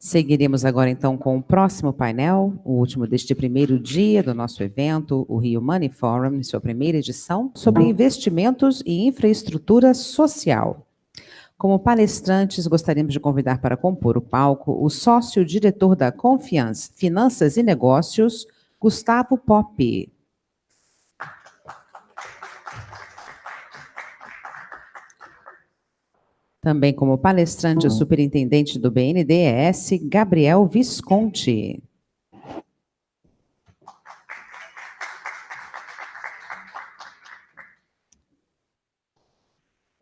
Seguiremos agora, então, com o próximo painel, o último deste primeiro dia do nosso evento, o Rio Money Forum, em sua primeira edição, sobre investimentos e infraestrutura social. Como palestrantes, gostaríamos de convidar para compor o palco o sócio-diretor da Confiance Finanças e Negócios, Gustavo Poppe. Também como palestrante, o superintendente do BNDES, Gabriel Visconti.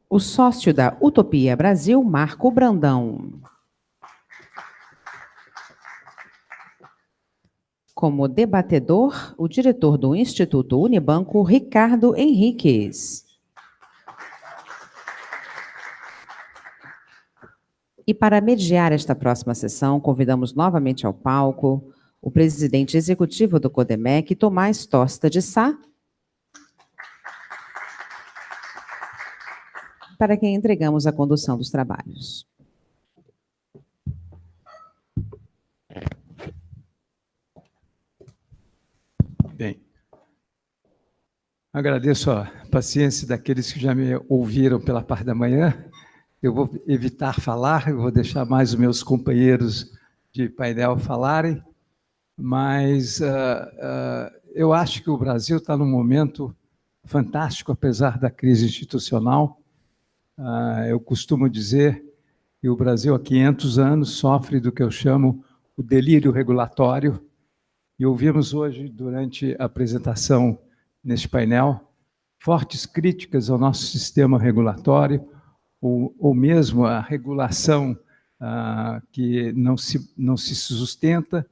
O sócio da Utopia Brasil, Marco Brandão. Como debatedor, o diretor do Instituto Unibanco, Ricardo Henriques. E para mediar esta próxima sessão, convidamos novamente ao palco o presidente executivo do CODEMEC, Tomás Tosta de Sá, para quem entregamos a condução dos trabalhos. Bem, agradeço a paciência daqueles que já me ouviram pela parte da manhã. Eu vou evitar falar, eu vou deixar mais os meus companheiros de painel falarem, mas eu acho que o Brasil está num momento fantástico, apesar da crise institucional. Eu costumo dizer que o Brasil, há 500 anos, sofre do que eu chamo o delírio regulatório, e ouvimos hoje, durante a apresentação neste painel, fortes críticas ao nosso sistema regulatório, ou mesmo a regulação que não se sustenta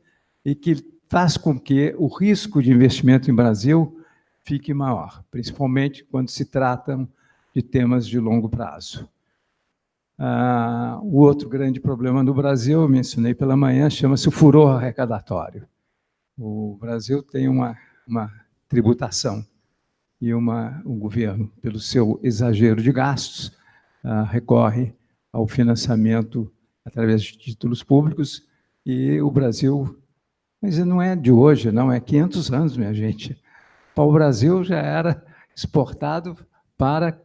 e que faz com que o risco de investimento em Brasil fique maior, principalmente quando se tratam de temas de longo prazo. O outro grande problema no Brasil, eu mencionei pela manhã, chama-se o furor arrecadatório. O Brasil tem uma tributação e o governo, pelo seu exagero de gastos, recorre ao financiamento através de títulos públicos, e o Brasil, mas não é de hoje, não, é 500 anos, minha gente. O Brasil já era exportado para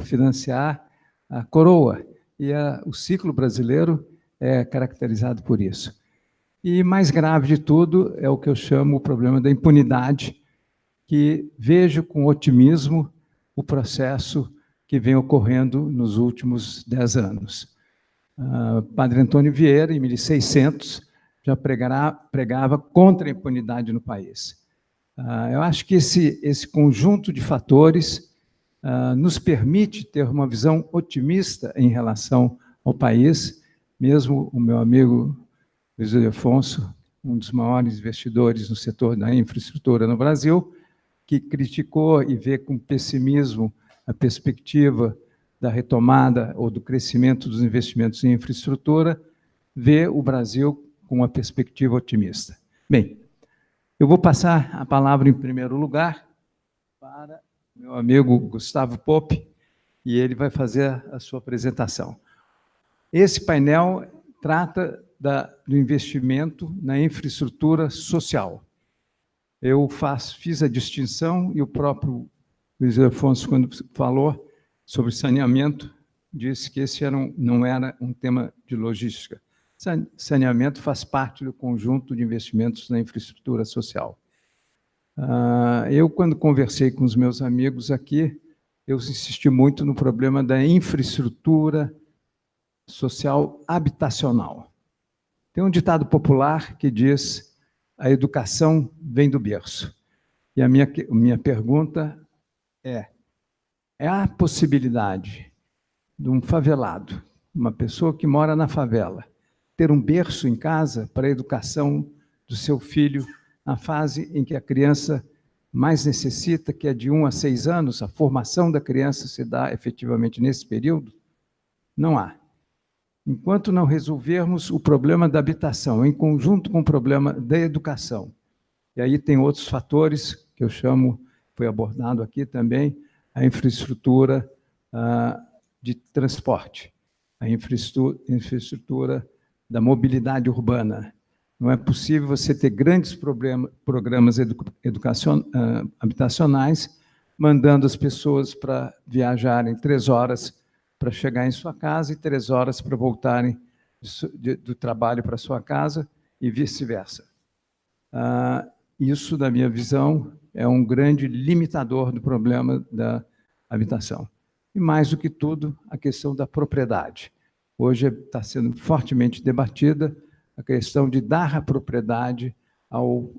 financiar a coroa, e o ciclo brasileiro é caracterizado por isso. E mais grave de tudo é o que eu chamo o problema da impunidade, que vejo com otimismo o processo que vem ocorrendo nos últimos 10 anos. Padre Antônio Vieira, em 1600, já pregava contra a impunidade no país. Eu acho que esse conjunto de fatores nos permite ter uma visão otimista em relação ao país. Mesmo o meu amigo Luiz Ildefonso, um dos maiores investidores no setor da infraestrutura no Brasil, que criticou e vê com pessimismo a perspectiva da retomada ou do crescimento dos investimentos em infraestrutura, vê o Brasil com uma perspectiva otimista. Bem, eu vou passar a palavra, em primeiro lugar, para meu amigo Gustavo Poppe, e ele vai fazer a sua apresentação. Esse painel trata do investimento na infraestrutura social. Eu fiz a distinção, e o próprio Luiz Afonso, quando falou sobre saneamento, disse que esse não era um tema de logística. Saneamento faz parte do conjunto de investimentos na infraestrutura social. Eu, quando conversei com os meus amigos aqui, eu insisti muito no problema da infraestrutura social habitacional. Tem um ditado popular que diz: a educação vem do berço. E a minha pergunta é a possibilidade de um favelado, uma pessoa que mora na favela, ter um berço em casa para a educação do seu filho na fase em que a criança mais necessita, que é de 1 a 6 anos, a formação da criança se dá efetivamente nesse período? Não há. Enquanto não resolvermos o problema da habitação, em conjunto com o problema da educação, e aí tem outros fatores que eu chamo, foi abordado aqui também, a infraestrutura de transporte, a infraestrutura da mobilidade urbana. Não é possível você ter grandes programas habitacionais, mandando as pessoas para viajarem 3 horas para chegar em sua casa e 3 horas para voltarem do trabalho para sua casa e vice-versa. Isso, na minha visão, é um grande limitador do problema da habitação. E, mais do que tudo, a questão da propriedade. Hoje está sendo fortemente debatida a questão de dar a propriedade ao...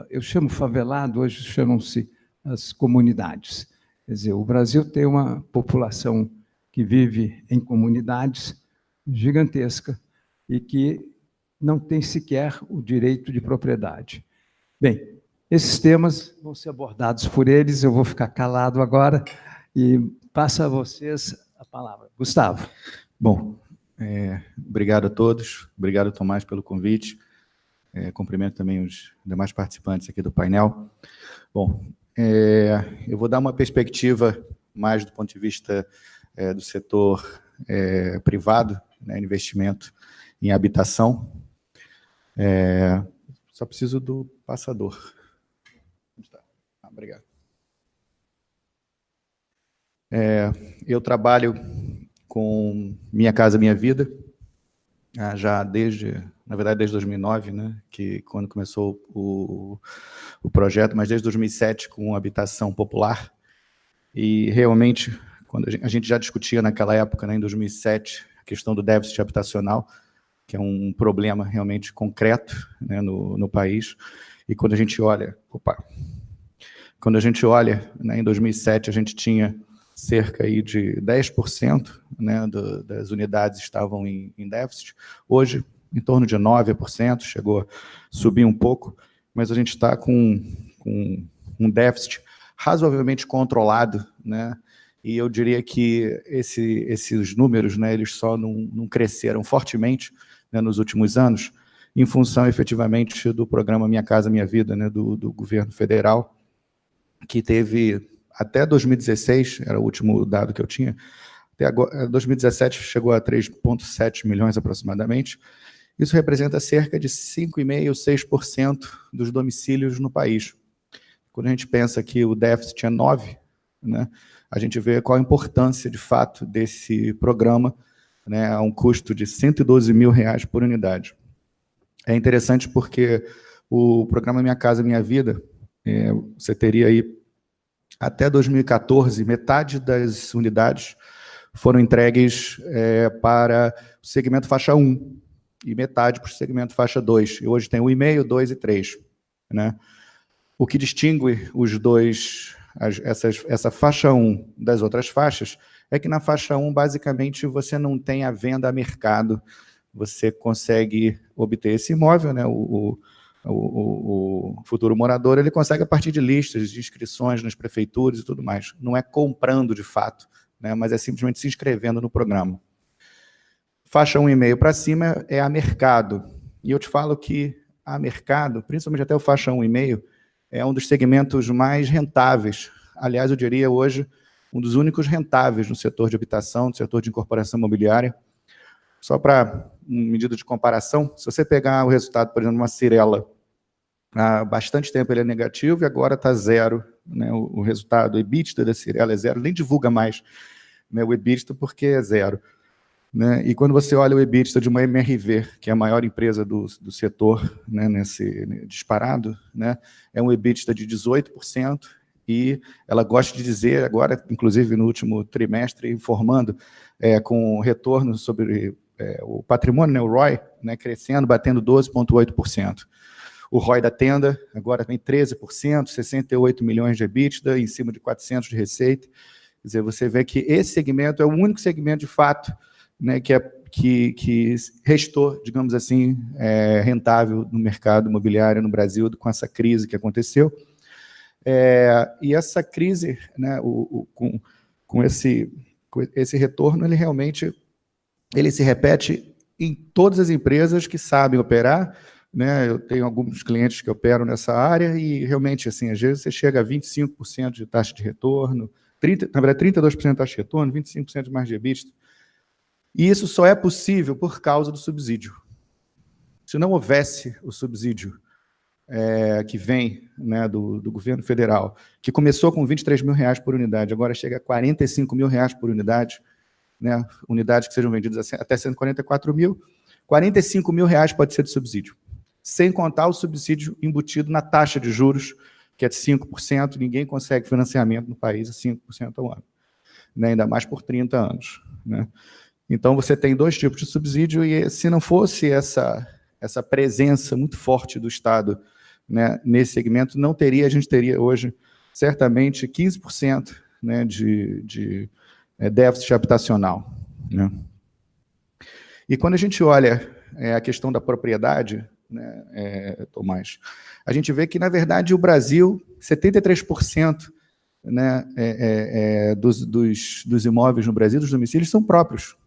eu chamo favelado, hoje chamam-se as comunidades. Quer dizer, o Brasil tem uma população que vive em comunidades gigantesca e que não tem sequer o direito de propriedade. Bem, esses temas vão ser abordados por eles, eu vou ficar calado agora e passo a vocês a palavra. Gustavo. Bom, obrigado a todos, obrigado, Tomás, pelo convite. Cumprimento também os demais participantes aqui do painel. Bom, eu vou dar uma perspectiva mais do ponto de vista do setor privado, né, investimento em habitação. Só preciso do passador. Obrigado. Eu trabalho com Minha Casa Minha Vida, já na verdade, desde 2009, né, que quando começou o projeto, mas desde 2007 com habitação popular. E realmente, quando a gente já discutia naquela época, né, em 2007, a questão do déficit habitacional, que é um problema realmente concreto, né, no país. E quando a gente olha, né, em 2007 a gente tinha cerca aí de 10%, né, das unidades estavam em déficit. Hoje, em torno de 9%, chegou a subir um pouco, mas a gente está com um déficit razoavelmente controlado, né? E eu diria que esses números, né, eles só não cresceram fortemente, né, nos últimos anos, em função, efetivamente, do programa Minha Casa Minha Vida, né, do governo federal, que teve, até 2016, era o último dado que eu tinha, até agora, 2017 chegou a 3,7 milhões aproximadamente. Isso representa cerca de 5,5%, 6% dos domicílios no país. Quando a gente pensa que o déficit é 9%, né, a gente vê qual a importância, de fato, desse programa, né, a um custo de R$ 112 mil por unidade. É interessante porque o programa Minha Casa Minha Vida, você teria aí, até 2014, metade das unidades foram entregues para o segmento faixa 1 e metade para o segmento faixa 2. E hoje tem 1,5, 2 e 3. Né? O que distingue os dois, essa faixa 1 das outras faixas, é que na faixa 1, basicamente, você não tem a venda a mercado, você consegue obter esse imóvel, né? O futuro morador, ele consegue a partir de listas, de inscrições nas prefeituras e tudo mais. Não é comprando de fato, né? Mas é simplesmente se inscrevendo no programa. Faixa 1,5 para cima é a mercado. E eu te falo que a mercado, principalmente até o faixa 1,5, é um dos segmentos mais rentáveis. Aliás, eu diria hoje, um dos únicos rentáveis no setor de habitação, no setor de incorporação imobiliária. Só para medida de comparação, se você pegar o resultado, por exemplo, de uma Cyrela, há bastante tempo ele é negativo e agora está zero, né, o resultado, o EBITDA da Cyrela é zero, nem divulga mais, né, o EBITDA porque é zero. Né, e quando você olha o EBITDA de uma MRV, que é a maior empresa do setor, né, nesse disparado, né, é um EBITDA de 18%, e ela gosta de dizer, agora, inclusive no último trimestre, informando com retorno sobre o patrimônio, né, o ROI, né, crescendo, batendo 12,8%. O ROI da Tenda agora tem 13%, 68 milhões de EBITDA, em cima de 400 de receita. Quer dizer, você vê que esse segmento é o único segmento, de fato, né, que restou, digamos assim, rentável no mercado imobiliário no Brasil, com essa crise que aconteceu. E essa crise, né, com esse retorno, ele realmente se repete em todas as empresas que sabem operar, né? Eu tenho alguns clientes que operam nessa área e realmente, assim, às vezes você chega a 25% de taxa de retorno, na verdade 32% de taxa de retorno, 25% de margem de EBITDA. E isso só é possível por causa do subsídio. se não houvesse o subsídio que vem, né, do governo federal, que começou com R$23 mil por unidade, agora chega a R$45 mil por unidade, né, unidades que sejam vendidas até 144 mil, R$45 mil pode ser de subsídio, sem contar o subsídio embutido na taxa de juros, que é de 5%, ninguém consegue financiamento no país a 5% ao ano, né, ainda mais por 30 anos. Né? Então, você tem dois tipos de subsídio, e se não fosse essa presença muito forte do Estado, né, nesse segmento, a gente teria hoje, certamente, 15%, né, de déficit habitacional. Né? E quando a gente olha a questão da propriedade, né, Tomás, a gente vê que, na verdade, o Brasil, 73%, né, dos imóveis no Brasil, dos domicílios, são próprios.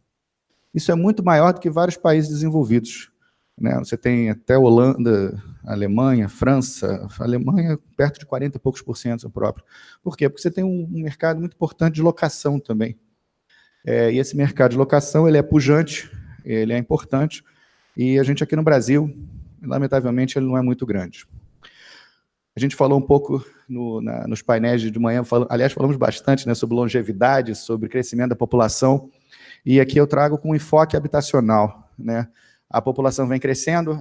Isso é muito maior do que vários países desenvolvidos. Né? Você tem até Holanda, Alemanha, França, Alemanha, perto de 40 e poucos por cento são próprios. Por quê? Porque você tem um mercado muito importante de locação também. E esse mercado de locação, ele é pujante, ele é importante, e a gente aqui no Brasil, lamentavelmente, ele não é muito grande. A gente falou um pouco nos painéis de manhã, aliás, falamos bastante, né, sobre longevidade, sobre crescimento da população, e aqui eu trago com um enfoque habitacional. Né? A população vem crescendo,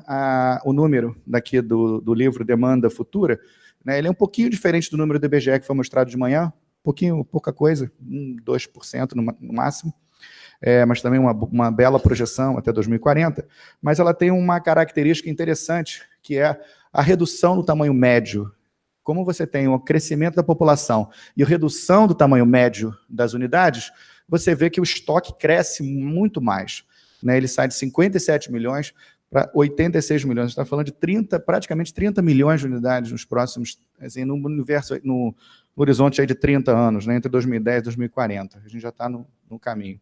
o número daqui do livro Demanda Futura, né, ele é um pouquinho diferente do número do IBGE que foi mostrado de manhã, pouca coisa, 2% no máximo, mas também uma bela projeção até 2040, mas ela tem uma característica interessante, que é a redução do tamanho médio. Como você tem um crescimento da população e a redução do tamanho médio das unidades, você vê que o estoque cresce muito mais. Né? Ele sai de 57 milhões para 86 milhões. A gente está falando de praticamente 30 milhões de unidades nos próximos, assim, no horizonte aí de 30 anos, né? Entre 2010 e 2040. A gente já está no caminho.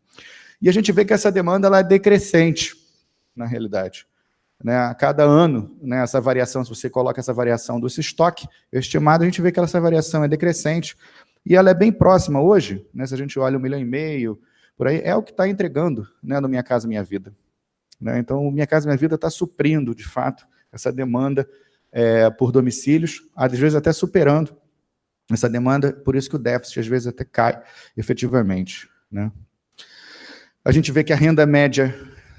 E a gente vê que essa demanda ela é decrescente, na realidade. Né? A cada ano, né, essa variação, se você coloca essa variação desse estoque estimado, a gente vê que essa variação é decrescente, e ela é bem próxima hoje, né, se a gente olha 1,5 milhão, por aí, é o que está entregando, né, no Minha Casa Minha Vida. Né? Então, o Minha Casa Minha Vida está suprindo, de fato, essa demanda por domicílios, às vezes até superando essa demanda, por isso que o déficit, às vezes, até cai efetivamente. Né? A gente vê que a renda média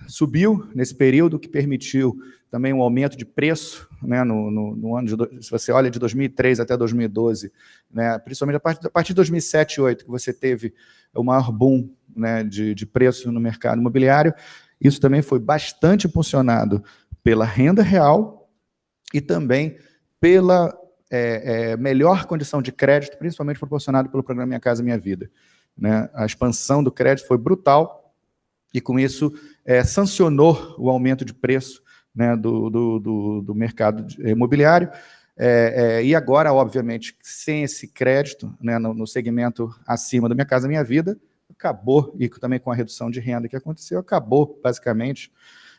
subiu nesse período, que permitiu também um aumento de preço, né, no ano se você olha de 2003 até 2012, né, principalmente a partir de 2007 e 2008, que você teve o maior boom, né, de preço no mercado imobiliário, isso também foi bastante impulsionado pela renda real e também pela melhor condição de crédito, principalmente proporcionado pelo programa Minha Casa Minha Vida. Né? A expansão do crédito foi brutal, e com isso sancionou o aumento de preço, né, do mercado imobiliário, e agora, obviamente, sem esse crédito, né, no segmento acima do Minha Casa Minha Vida, acabou, e também com a redução de renda que aconteceu, acabou, basicamente,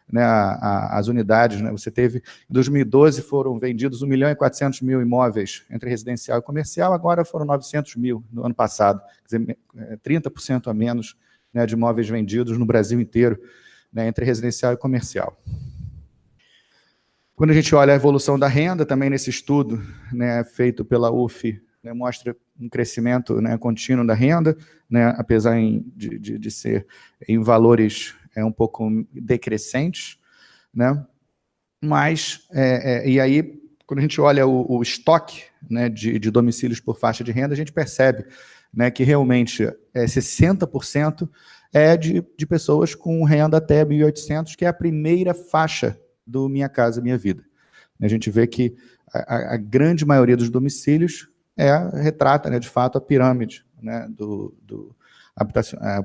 né, as unidades. Né, você teve, em 2012, foram vendidos 1.400.000 imóveis entre residencial e comercial, agora foram 900 mil no ano passado, quer dizer, 30% a menos, né, de imóveis vendidos no Brasil inteiro, né, entre residencial e comercial. Quando a gente olha a evolução da renda, também nesse estudo, né, feito pela UF, né, mostra um crescimento, né, contínuo da renda, né, apesar de ser em valores um pouco decrescentes, né, mas, e aí, quando a gente olha o estoque, né, de domicílios por faixa de renda, a gente percebe, né, que realmente 60% de pessoas com renda até 1.800, que é a primeira faixa do Minha Casa Minha Vida. A gente vê que a grande maioria dos domicílios retrata, né, de fato, a pirâmide, né,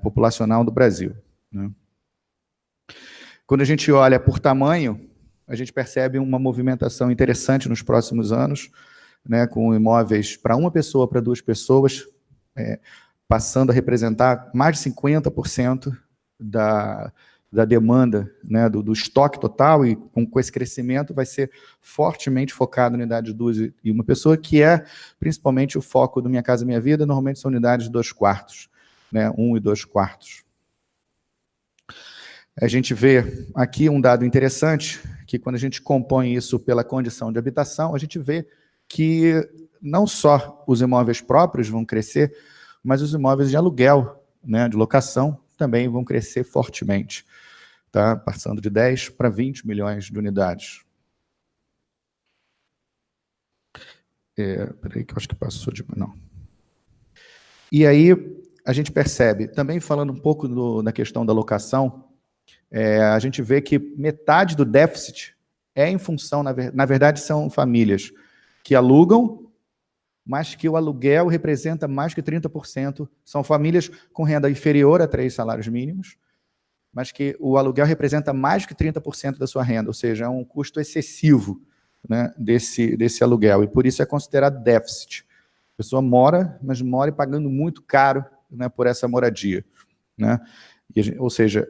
populacional do Brasil. Né? Quando a gente olha por tamanho, a gente percebe uma movimentação interessante nos próximos anos, né, com imóveis para uma pessoa, para duas pessoas, passando a representar mais de 50% da demanda, né, do estoque total, e com esse crescimento vai ser fortemente focado na unidade de duas e uma pessoa, que é principalmente o foco do Minha Casa Minha Vida, normalmente são unidades de 2 quartos, né, 1 e 2 quartos. A gente vê aqui um dado interessante, que quando a gente compõe isso pela condição de habitação, a gente vê que não só os imóveis próprios vão crescer, mas os imóveis de aluguel, né, de locação, também vão crescer fortemente, tá? Passando de 10 para 20 milhões de unidades. Peraí que eu acho que passou de... Não. E aí a gente percebe, também falando um pouco da questão da locação, a gente vê que metade do déficit é em função, na verdade, são famílias que alugam, mas que o aluguel representa mais que 30%. São famílias com renda inferior a 3 salários mínimos, mas que o aluguel representa mais que 30% da sua renda, ou seja, é um custo excessivo, né, desse aluguel, e por isso é considerado déficit. A pessoa mora, mas mora pagando muito caro, né, por essa moradia, né? Ou seja,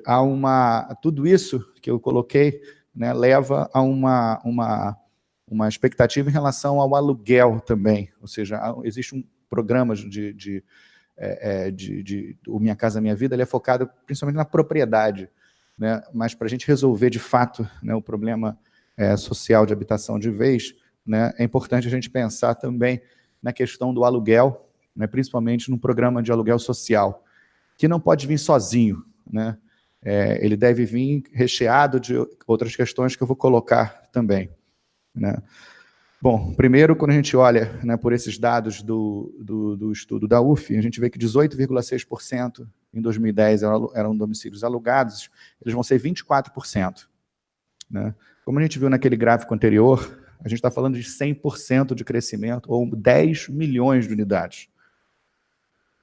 tudo isso que eu coloquei, né, leva a uma expectativa em relação ao aluguel também, ou seja, existe um programa o Minha Casa Minha Vida, ele é focado principalmente na propriedade, né, mas para a gente resolver de fato, né, o problema social de habitação de vez, né, é importante a gente pensar também na questão do aluguel, né, principalmente no programa de aluguel social, que não pode vir sozinho, né? Ele deve vir recheado de outras questões que eu vou colocar também, né? Bom, primeiro, quando a gente olha, né, por esses dados do estudo da UF, a gente vê que 18,6% em 2010 eram domicílios alugados, eles vão ser 24%. Né? Como a gente viu naquele gráfico anterior, a gente está falando de 100% de crescimento, ou 10 milhões de unidades.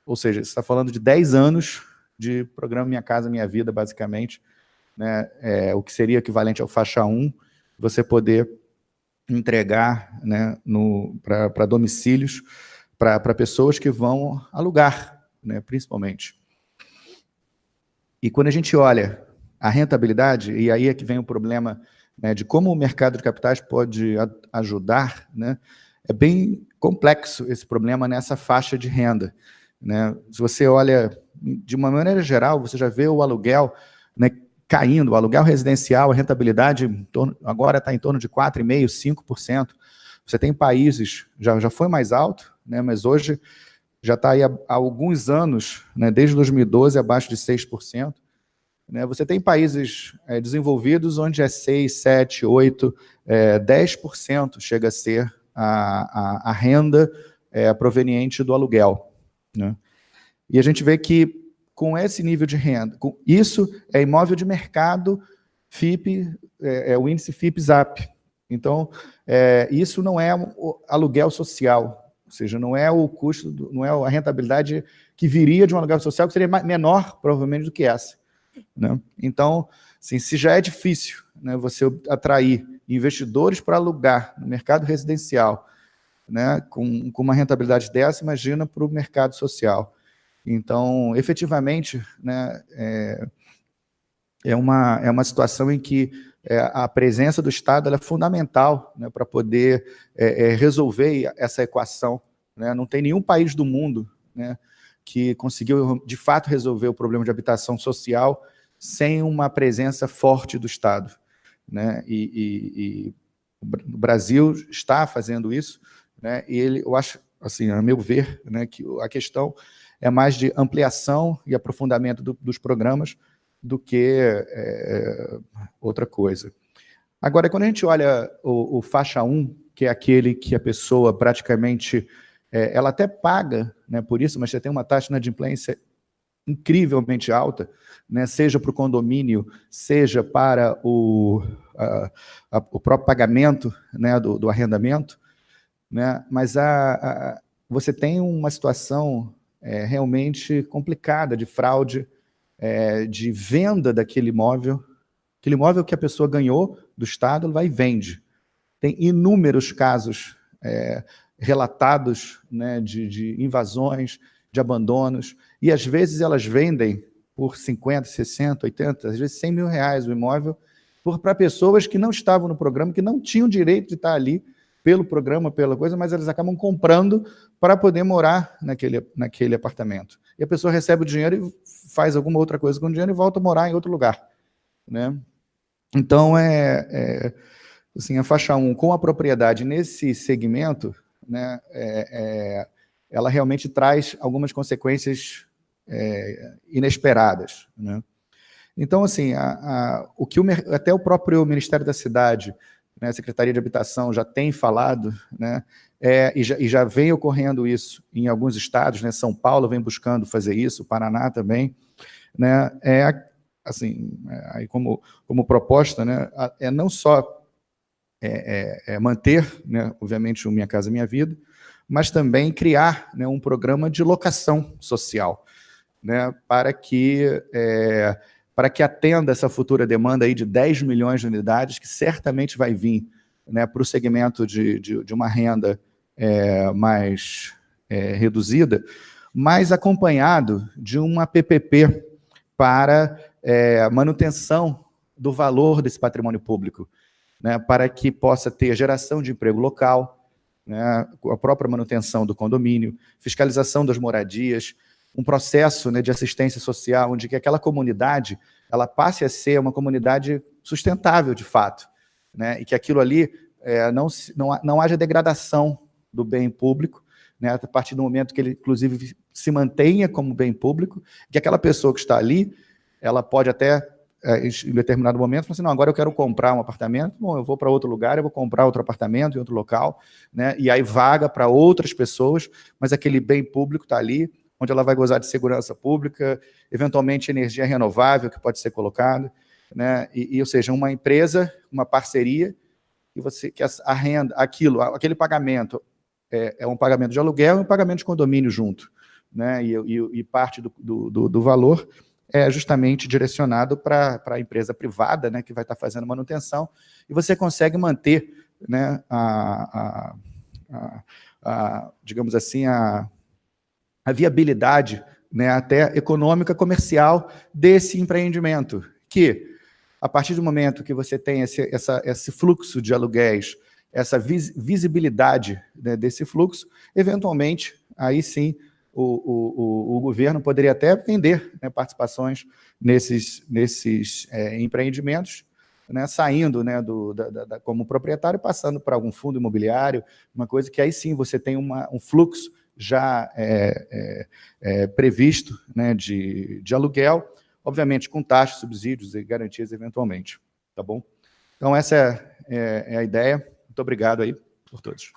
Ou seja, você está falando de 10 anos de programa Minha Casa Minha Vida, basicamente, né, o que seria equivalente ao faixa 1, você poder entregar, né, para domicílios, para pessoas que vão alugar, né, principalmente. E quando a gente olha a rentabilidade, e aí é que vem o problema, né, de como o mercado de capitais pode ajudar, né, é bem complexo esse problema nessa faixa de renda. Né? Se você olha, de uma maneira geral, você já vê o aluguel, né, caindo, o aluguel residencial, a rentabilidade agora está em torno de 4,5%, 5%. Você tem países, já foi mais alto, né, mas hoje já está aí há alguns anos, né, desde 2012, abaixo de 6%. Né? Você tem países desenvolvidos onde é 6%, 7%, 8%, 10% chega a ser a renda proveniente do aluguel. Né? E a gente vê que com esse nível de renda, isso é imóvel de mercado, FIP, o índice FIP-ZAP. Então, isso não é aluguel social, ou seja, não é o custo, não é a rentabilidade que viria de um aluguel social, que seria menor, provavelmente, do que essa. Né? Então, assim, se já é difícil, né, você atrair investidores para alugar no mercado residencial, né, com uma rentabilidade dessa, imagina para o mercado social. Então, efetivamente, né, é uma situação em que a presença do Estado ela é fundamental, né, para poder resolver essa equação. Né? Não tem nenhum país do mundo, né, que conseguiu, de fato, resolver o problema de habitação social sem uma presença forte do Estado. Né? E o Brasil está fazendo isso, né? E eu acho, assim, a meu ver, né, que a questão é mais de ampliação e aprofundamento dos programas do que outra coisa. Agora, quando a gente olha o faixa 1, que é aquele que a pessoa praticamente, ela até paga, né, por isso, mas você tem uma taxa de inadimplência incrivelmente alta, né, seja para o condomínio, seja para o próprio pagamento, né, do arrendamento, né, mas você tem uma situação realmente complicada de fraude, de venda daquele imóvel. Aquele imóvel que a pessoa ganhou do Estado, ela vai e vende. Tem inúmeros casos relatados, né, de invasões, de abandonos, e às vezes elas vendem por 50, 60, 80, às vezes 100 mil reais o imóvel, para pessoas que não estavam no programa, que não tinham direito de estar ali, pelo programa, pela coisa, mas eles acabam comprando para poder morar naquele apartamento. E a pessoa recebe o dinheiro e faz alguma outra coisa com o dinheiro e volta a morar em outro lugar. Né? Então, assim, a faixa 1, com a propriedade nesse segmento, né, ela realmente traz algumas consequências inesperadas, né? Então, assim, o que até o próprio Ministério da Cidade, né, a Secretaria de Habitação já tem falado, né, e já vem ocorrendo isso em alguns estados, né, São Paulo vem buscando fazer isso, o Paraná também, né, assim, aí como proposta, né, não só manter, né, obviamente, o Minha Casa Minha Vida, mas também criar, né, um programa de locação social, né, para que atenda essa futura demanda aí de 10 milhões de unidades, que certamente vai vir, né, para o segmento de uma renda mais reduzida, mas acompanhado de uma PPP para manutenção do valor desse patrimônio público, né, para que possa ter geração de emprego local, né, a própria manutenção do condomínio, fiscalização das moradias, um processo, né, de assistência social, onde que aquela comunidade ela passe a ser uma comunidade sustentável, de fato, né, e que aquilo ali não haja degradação do bem público, né, a partir do momento que ele, inclusive, se mantenha como bem público, que aquela pessoa que está ali, ela pode até, em determinado momento, falar assim, não, agora eu quero comprar um apartamento, bom, eu vou para outro lugar, eu vou comprar outro apartamento em outro local, né, e aí vaga para outras pessoas, mas aquele bem público está ali, onde ela vai gozar de segurança pública, eventualmente energia renovável que pode ser colocada, né, ou seja, uma empresa, uma parceria, que a renda, aquele pagamento é um pagamento de aluguel e um pagamento de condomínio junto, né, e parte do valor é justamente direcionado para a empresa privada, né, que vai estar fazendo manutenção, e você consegue manter, né, digamos assim, a viabilidade, né, até econômica, comercial desse empreendimento, que, a partir do momento que você tem esse fluxo de aluguéis, essa visibilidade, né, desse fluxo, eventualmente, aí sim, o governo poderia até vender, né, participações nesses empreendimentos, né, saindo, né, como proprietário, passando para algum fundo imobiliário, uma coisa que aí sim você tem um fluxo já previsto, né, de aluguel, obviamente com taxas, subsídios e garantias eventualmente, tá bom? Então essa é a ideia. Muito obrigado aí por todos.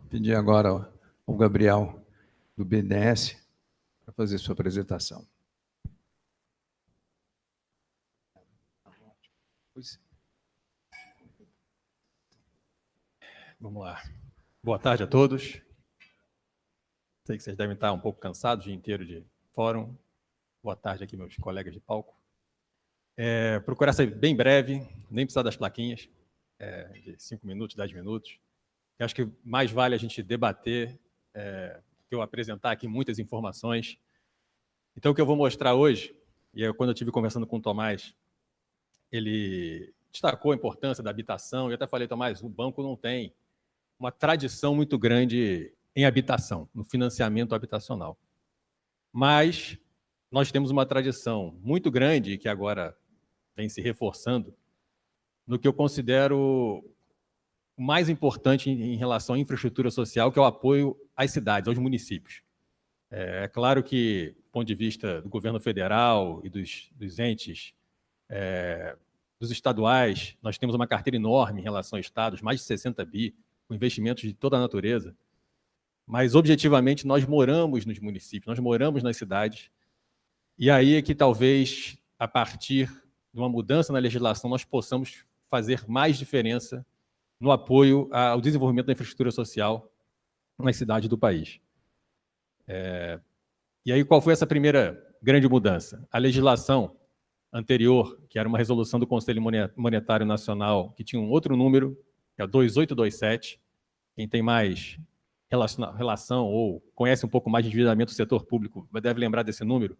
Pedir agora ao Gabriel, do BNDES, para fazer sua apresentação. Vamos lá. Boa tarde a todos. Sei que vocês devem estar um pouco cansados, o dia inteiro de fórum. Boa tarde aqui, meus colegas de palco. Procurar ser bem breve, nem precisar das plaquinhas, de 5 minutos, 10 minutos. Eu acho que mais vale a gente debater, que eu apresentar aqui muitas informações. Então, o que eu vou mostrar hoje, e quando eu estive conversando com o Tomás, ele destacou a importância da habitação, e eu até falei, Tomás, o banco não tem uma tradição muito grande em habitação, no financiamento habitacional. Mas nós temos uma tradição muito grande, que agora vem se reforçando, no que eu considero o mais importante em relação à infraestrutura social, que é o apoio às cidades, aos municípios. É claro que, do ponto de vista do governo federal e dos entes, dos estaduais, nós temos uma carteira enorme em relação a estados, mais de 60 bi, com investimentos de toda a natureza, mas, objetivamente, nós moramos nos municípios, nós moramos nas cidades, e aí é que talvez, a partir de uma mudança na legislação, nós possamos fazer mais diferença no apoio ao desenvolvimento da infraestrutura social nas cidades do país. E aí, qual foi essa primeira grande mudança? A legislação anterior, que era uma resolução do Conselho Monetário Nacional, que tinha um outro número, que é o 2827, quem tem mais relação ou conhece um pouco mais de endividamento do setor público deve lembrar desse número.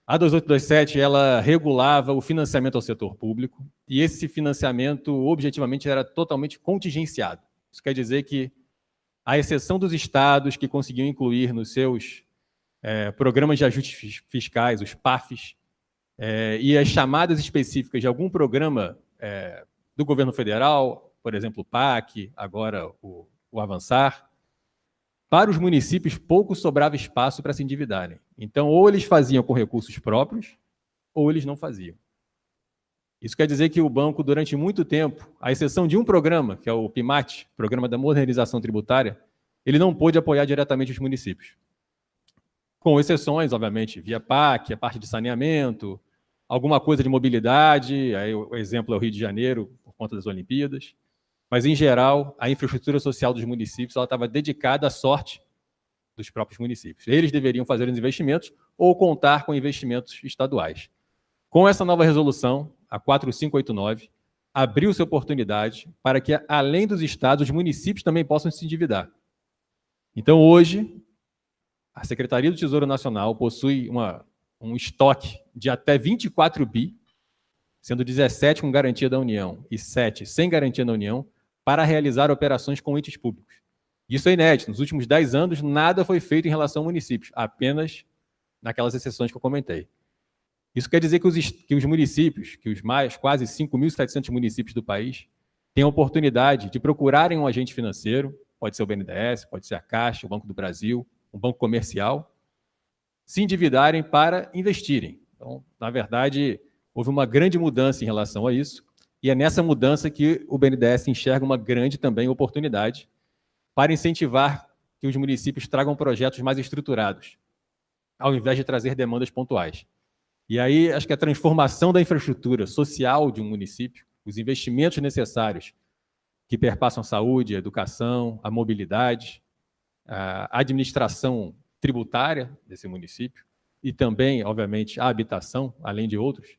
A 2827, ela regulava o financiamento ao setor público, e esse financiamento, objetivamente, era totalmente contingenciado. Isso quer dizer que à exceção dos estados que conseguiam incluir nos seus programas de ajustes fiscais, os PAFs, e as chamadas específicas de algum programa do governo federal, por exemplo, o PAC, agora o Avançar, para os municípios pouco sobrava espaço para se endividarem. Então, ou eles faziam com recursos próprios, ou eles não faziam. Isso quer dizer que o banco, durante muito tempo, à exceção de um programa, que é o PIMAT, Programa da Modernização Tributária, ele não pôde apoiar diretamente os municípios. Com exceções, obviamente, via PAC, a parte de saneamento, alguma coisa de mobilidade, aí o exemplo é o Rio de Janeiro, por conta das Olimpíadas. Mas, em geral, a infraestrutura social dos municípios ela estava dedicada à sorte dos próprios municípios. Eles deveriam fazer os investimentos ou contar com investimentos estaduais. Com essa nova resolução, a 4589, abriu-se oportunidade para que, além dos estados, os municípios também possam se endividar. Então, hoje, a Secretaria do Tesouro Nacional possui um estoque de até 24 bi, sendo 17 com garantia da União e 7 sem garantia da União, para realizar operações com entes públicos. Isso é inédito. Nos últimos 10 anos, nada foi feito em relação a municípios, apenas naquelas exceções que eu comentei. Isso quer dizer que os municípios, que os quase 5.700 municípios do país, têm a oportunidade de procurarem um agente financeiro, pode ser o BNDES, pode ser a Caixa, o Banco do Brasil, um banco comercial, se endividarem para investirem. Então, na verdade, houve uma grande mudança em relação a isso, e é nessa mudança que o BNDES enxerga uma grande também oportunidade para incentivar que os municípios tragam projetos mais estruturados, ao invés de trazer demandas pontuais. E aí, acho que a transformação da infraestrutura social de um município, os investimentos necessários que perpassam a saúde, a educação, a mobilidade, a administração tributária desse município e também, obviamente, a habitação, além de outros,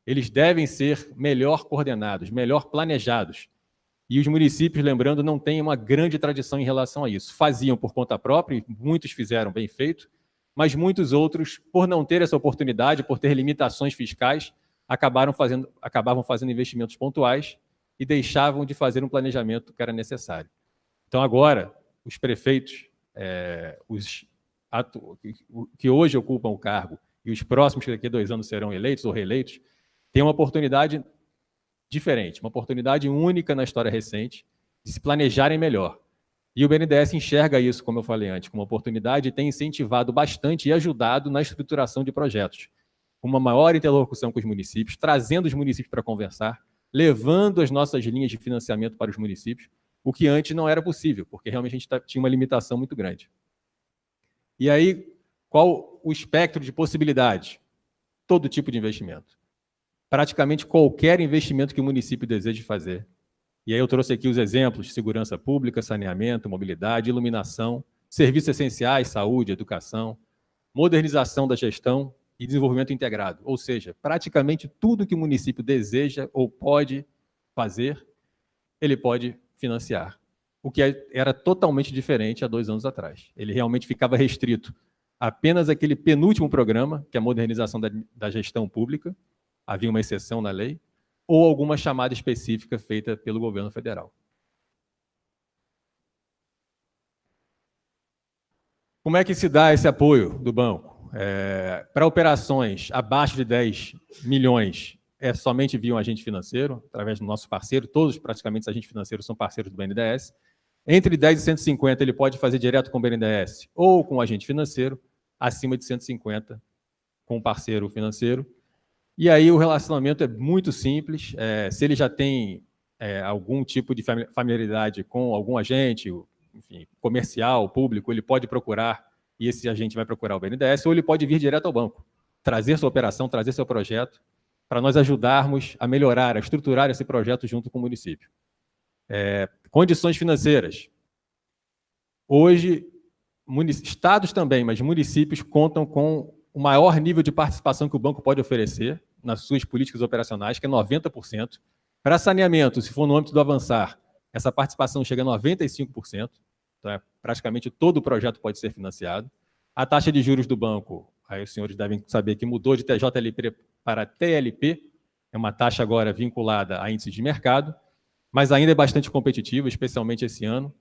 eles devem ser melhor coordenados, melhor planejados. E os municípios, lembrando, não têm uma grande tradição em relação a isso. Faziam por conta própria, e muitos fizeram bem feito, mas muitos outros, por não ter essa oportunidade, por ter limitações fiscais, acabavam fazendo investimentos pontuais e deixavam de fazer um planejamento que era necessário. Então, agora, os prefeitos, que hoje ocupam o cargo, e os próximos que daqui a 2 anos serão eleitos ou reeleitos, têm uma oportunidade diferente, uma oportunidade única na história recente de se planejarem melhor. E o BNDES enxerga isso, como eu falei antes, como uma oportunidade e tem incentivado bastante e ajudado na estruturação de projetos. Uma maior interlocução com os municípios, trazendo os municípios para conversar, levando as nossas linhas de financiamento para os municípios, o que antes não era possível, porque realmente a gente tinha uma limitação muito grande. E aí, qual o espectro de possibilidades? Todo tipo de investimento. Praticamente qualquer investimento que o município deseje fazer. E aí eu trouxe aqui os exemplos de segurança pública, saneamento, mobilidade, iluminação, serviços essenciais, saúde, educação, modernização da gestão e desenvolvimento integrado. Ou seja, praticamente tudo que o município deseja ou pode fazer, ele pode financiar. O que era totalmente diferente há 2 anos atrás. Ele realmente ficava restrito apenas àquele penúltimo programa, que é a modernização da gestão pública, havia uma exceção na lei, ou alguma chamada específica feita pelo governo federal. Como é que se dá esse apoio do banco? Para operações abaixo de 10 milhões, é somente via um agente financeiro, através do nosso parceiro, todos praticamente os agentes financeiros são parceiros do BNDES. Entre 10 e 150, ele pode fazer direto com o BNDES ou com o agente financeiro, acima de 150 com o parceiro financeiro. E aí o relacionamento é muito simples. Se ele já tem algum tipo de familiaridade com algum agente, enfim, comercial, público, ele pode procurar, e esse agente vai procurar o BNDES, ou ele pode vir direto ao banco, trazer sua operação, trazer seu projeto, para nós ajudarmos a melhorar, a estruturar esse projeto junto com o município. Condições financeiras. Hoje, estados também, mas municípios contam com o maior nível de participação que o banco pode oferecer nas suas políticas operacionais, que é 90%. Para saneamento, se for no âmbito do Avançar, essa participação chega a 95%. Então, praticamente todo o projeto pode ser financiado. A taxa de juros do banco, aí os senhores devem saber que mudou de TJLP para TLP, é uma taxa agora vinculada a índices de mercado, mas ainda é bastante competitivo, especialmente esse ano,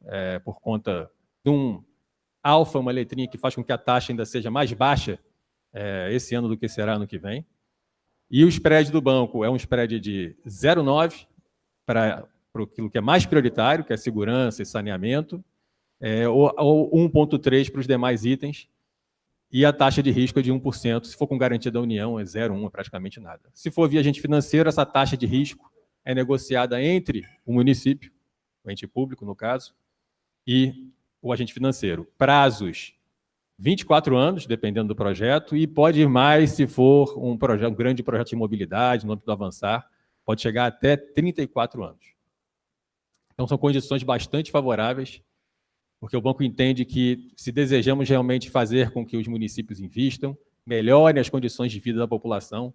por conta de um alfa, uma letrinha que faz com que a taxa ainda seja mais baixa esse ano do que será ano que vem. E o spread do banco é um spread de 0,9 para aquilo que é mais prioritário, que é segurança e saneamento, ou 1,3 para os demais itens, e a taxa de risco é de 1%. Se for com garantia da União, é 0,1, é praticamente nada. Se for via agente financeiro, essa taxa de risco é negociada entre o município, o ente público, no caso, e o agente financeiro. Prazos 24 anos, dependendo do projeto, e pode ir mais se for um grande projeto de mobilidade, no âmbito do avançar, pode chegar até 34 anos. Então, são condições bastante favoráveis, porque o banco entende que, se desejamos realmente fazer com que os municípios invistam, melhorem as condições de vida da população,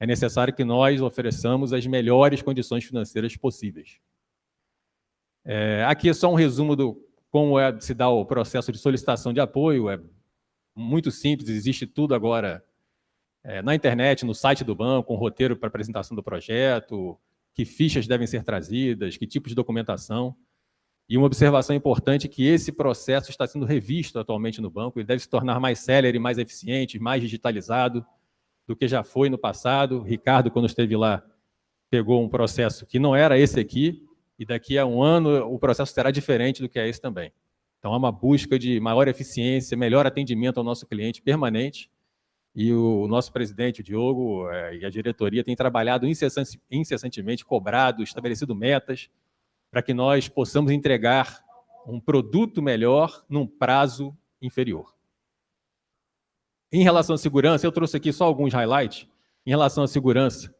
é necessário que nós ofereçamos as melhores condições financeiras possíveis. Aqui é só um resumo do como se dá o processo de solicitação de apoio. É muito simples, existe tudo agora na internet, no site do banco, um roteiro para apresentação do projeto, que fichas devem ser trazidas, que tipo de documentação. E uma observação importante é que esse processo está sendo revisto atualmente no banco, ele deve se tornar mais célere, mais eficiente, mais digitalizado do que já foi no passado. Ricardo, quando esteve lá, pegou um processo que não era esse aqui, e daqui a um ano o processo será diferente do que é esse também. Então, há uma busca de maior eficiência, melhor atendimento ao nosso cliente permanente, e o nosso presidente, o Diogo, e a diretoria têm trabalhado incessantemente, cobrado, estabelecido metas, para que nós possamos entregar um produto melhor num prazo inferior. Em relação à segurança, eu trouxe aqui só alguns highlights. Em relação à segurança,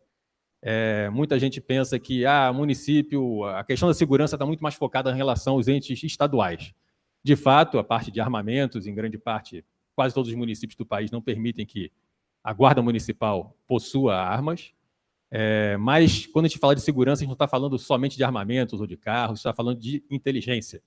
muita gente pensa que município, a questão da segurança está muito mais focada em relação aos entes estaduais. De fato, a parte de armamentos, em grande parte, quase todos os municípios do país não permitem que a Guarda Municipal possua armas, mas quando a gente fala de segurança, a gente não está falando somente de armamentos ou de carros, está falando de inteligência,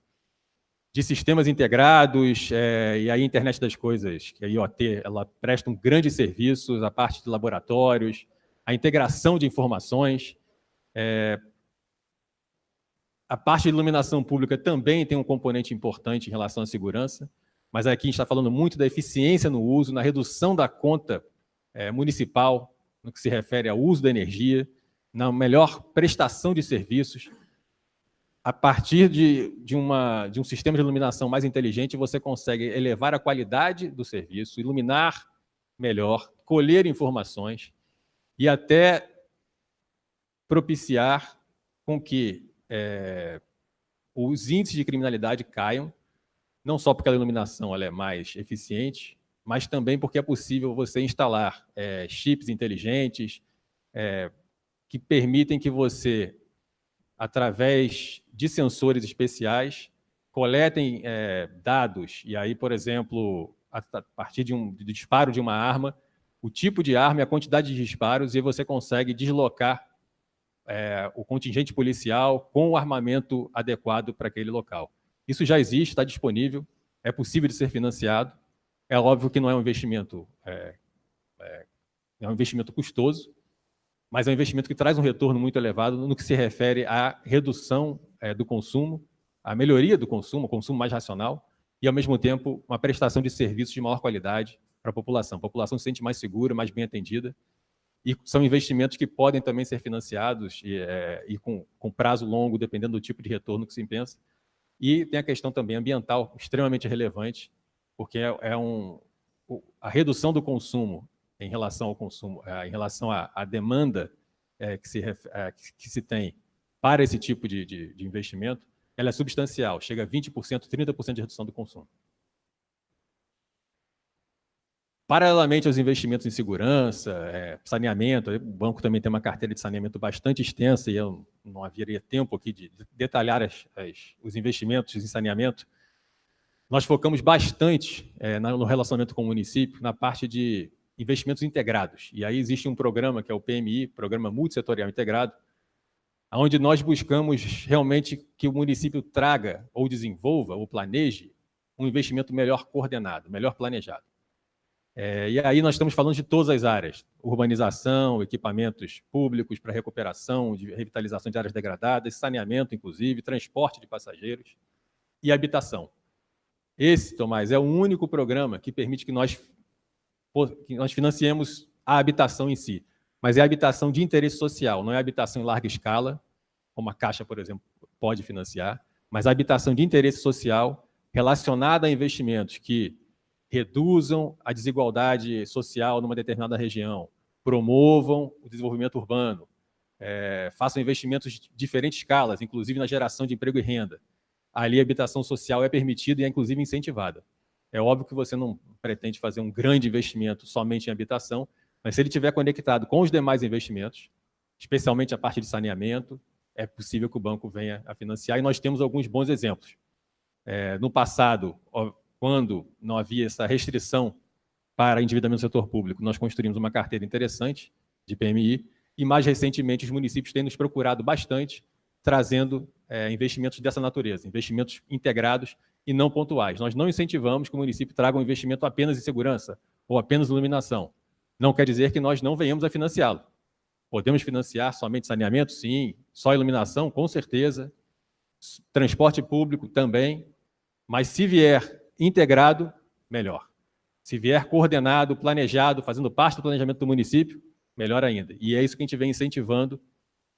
de sistemas integrados, e aí a Internet das Coisas, que a IoT, ela presta grandes serviços, a parte de laboratórios, a integração de informações. A parte de iluminação pública também tem um componente importante em relação à segurança, mas aqui a gente está falando muito da eficiência no uso, na redução da conta municipal, no que se refere ao uso da energia, na melhor prestação de serviços. A partir de um sistema de iluminação mais inteligente, você consegue elevar a qualidade do serviço, iluminar melhor, colher informações e até propiciar com que os índices de criminalidade caiam, não só porque a iluminação ela é mais eficiente, mas também porque é possível você instalar chips inteligentes que permitem que você, através de sensores especiais, coletem dados, e aí, por exemplo, a partir do disparo de uma arma, o tipo de arma e a quantidade de disparos, e você consegue deslocar o contingente policial com o armamento adequado para aquele local. Isso já existe, está disponível, é possível de ser financiado. É óbvio que não é um investimento, é um investimento custoso, mas é um investimento que traz um retorno muito elevado no que se refere à redução do consumo, à melhoria do consumo, consumo mais racional, e, ao mesmo tempo, uma prestação de serviços de maior qualidade para a população. A população se sente mais segura, mais bem atendida, e são investimentos que podem também ser financiados e com prazo longo, dependendo do tipo de retorno que se pensa. E tem a questão também ambiental, extremamente relevante, porque a redução do consumo em relação ao consumo, em relação à demanda que se tem para esse tipo de investimento, ela é substancial, chega a 20%, 30% de redução do consumo. Paralelamente aos investimentos em segurança, saneamento, o banco também tem uma carteira de saneamento bastante extensa, e eu não haveria tempo aqui de detalhar os investimentos em saneamento. Nós focamos bastante no relacionamento com o município, na parte de investimentos integrados. E aí existe um programa que é o PMI, Programa Multissetorial Integrado, onde nós buscamos realmente que o município traga ou desenvolva ou planeje um investimento melhor coordenado, melhor planejado. E aí nós estamos falando de todas as áreas: urbanização, equipamentos públicos para recuperação, de revitalização de áreas degradadas, saneamento, inclusive, transporte de passageiros e habitação. Esse, Tomás, é o único programa que permite que nós financiemos a habitação em si, mas é a habitação de interesse social, não é a habitação em larga escala, como a Caixa, por exemplo, pode financiar, mas a habitação de interesse social relacionada a investimentos que reduzam a desigualdade social numa determinada região, promovam o desenvolvimento urbano, façam investimentos de diferentes escalas, inclusive na geração de emprego e renda. Ali a habitação social é permitida e é, inclusive, incentivada. É óbvio que você não pretende fazer um grande investimento somente em habitação, mas se ele estiver conectado com os demais investimentos, especialmente a parte de saneamento, é possível que o banco venha a financiar, e nós temos alguns bons exemplos. No passado, quando não havia essa restrição para endividamento do setor público, nós construímos uma carteira interessante de PMI, e mais recentemente os municípios têm nos procurado bastante, trazendo investimentos dessa natureza, investimentos integrados e não pontuais. Nós não incentivamos que o município traga um investimento apenas em segurança ou apenas em iluminação. Não quer dizer que nós não venhamos a financiá-lo. Podemos financiar somente saneamento? Sim. Só iluminação? Com certeza. Transporte público? Também. Mas se vier integrado, melhor. Se vier coordenado, planejado, fazendo parte do planejamento do município, melhor ainda. E é isso que a gente vem incentivando,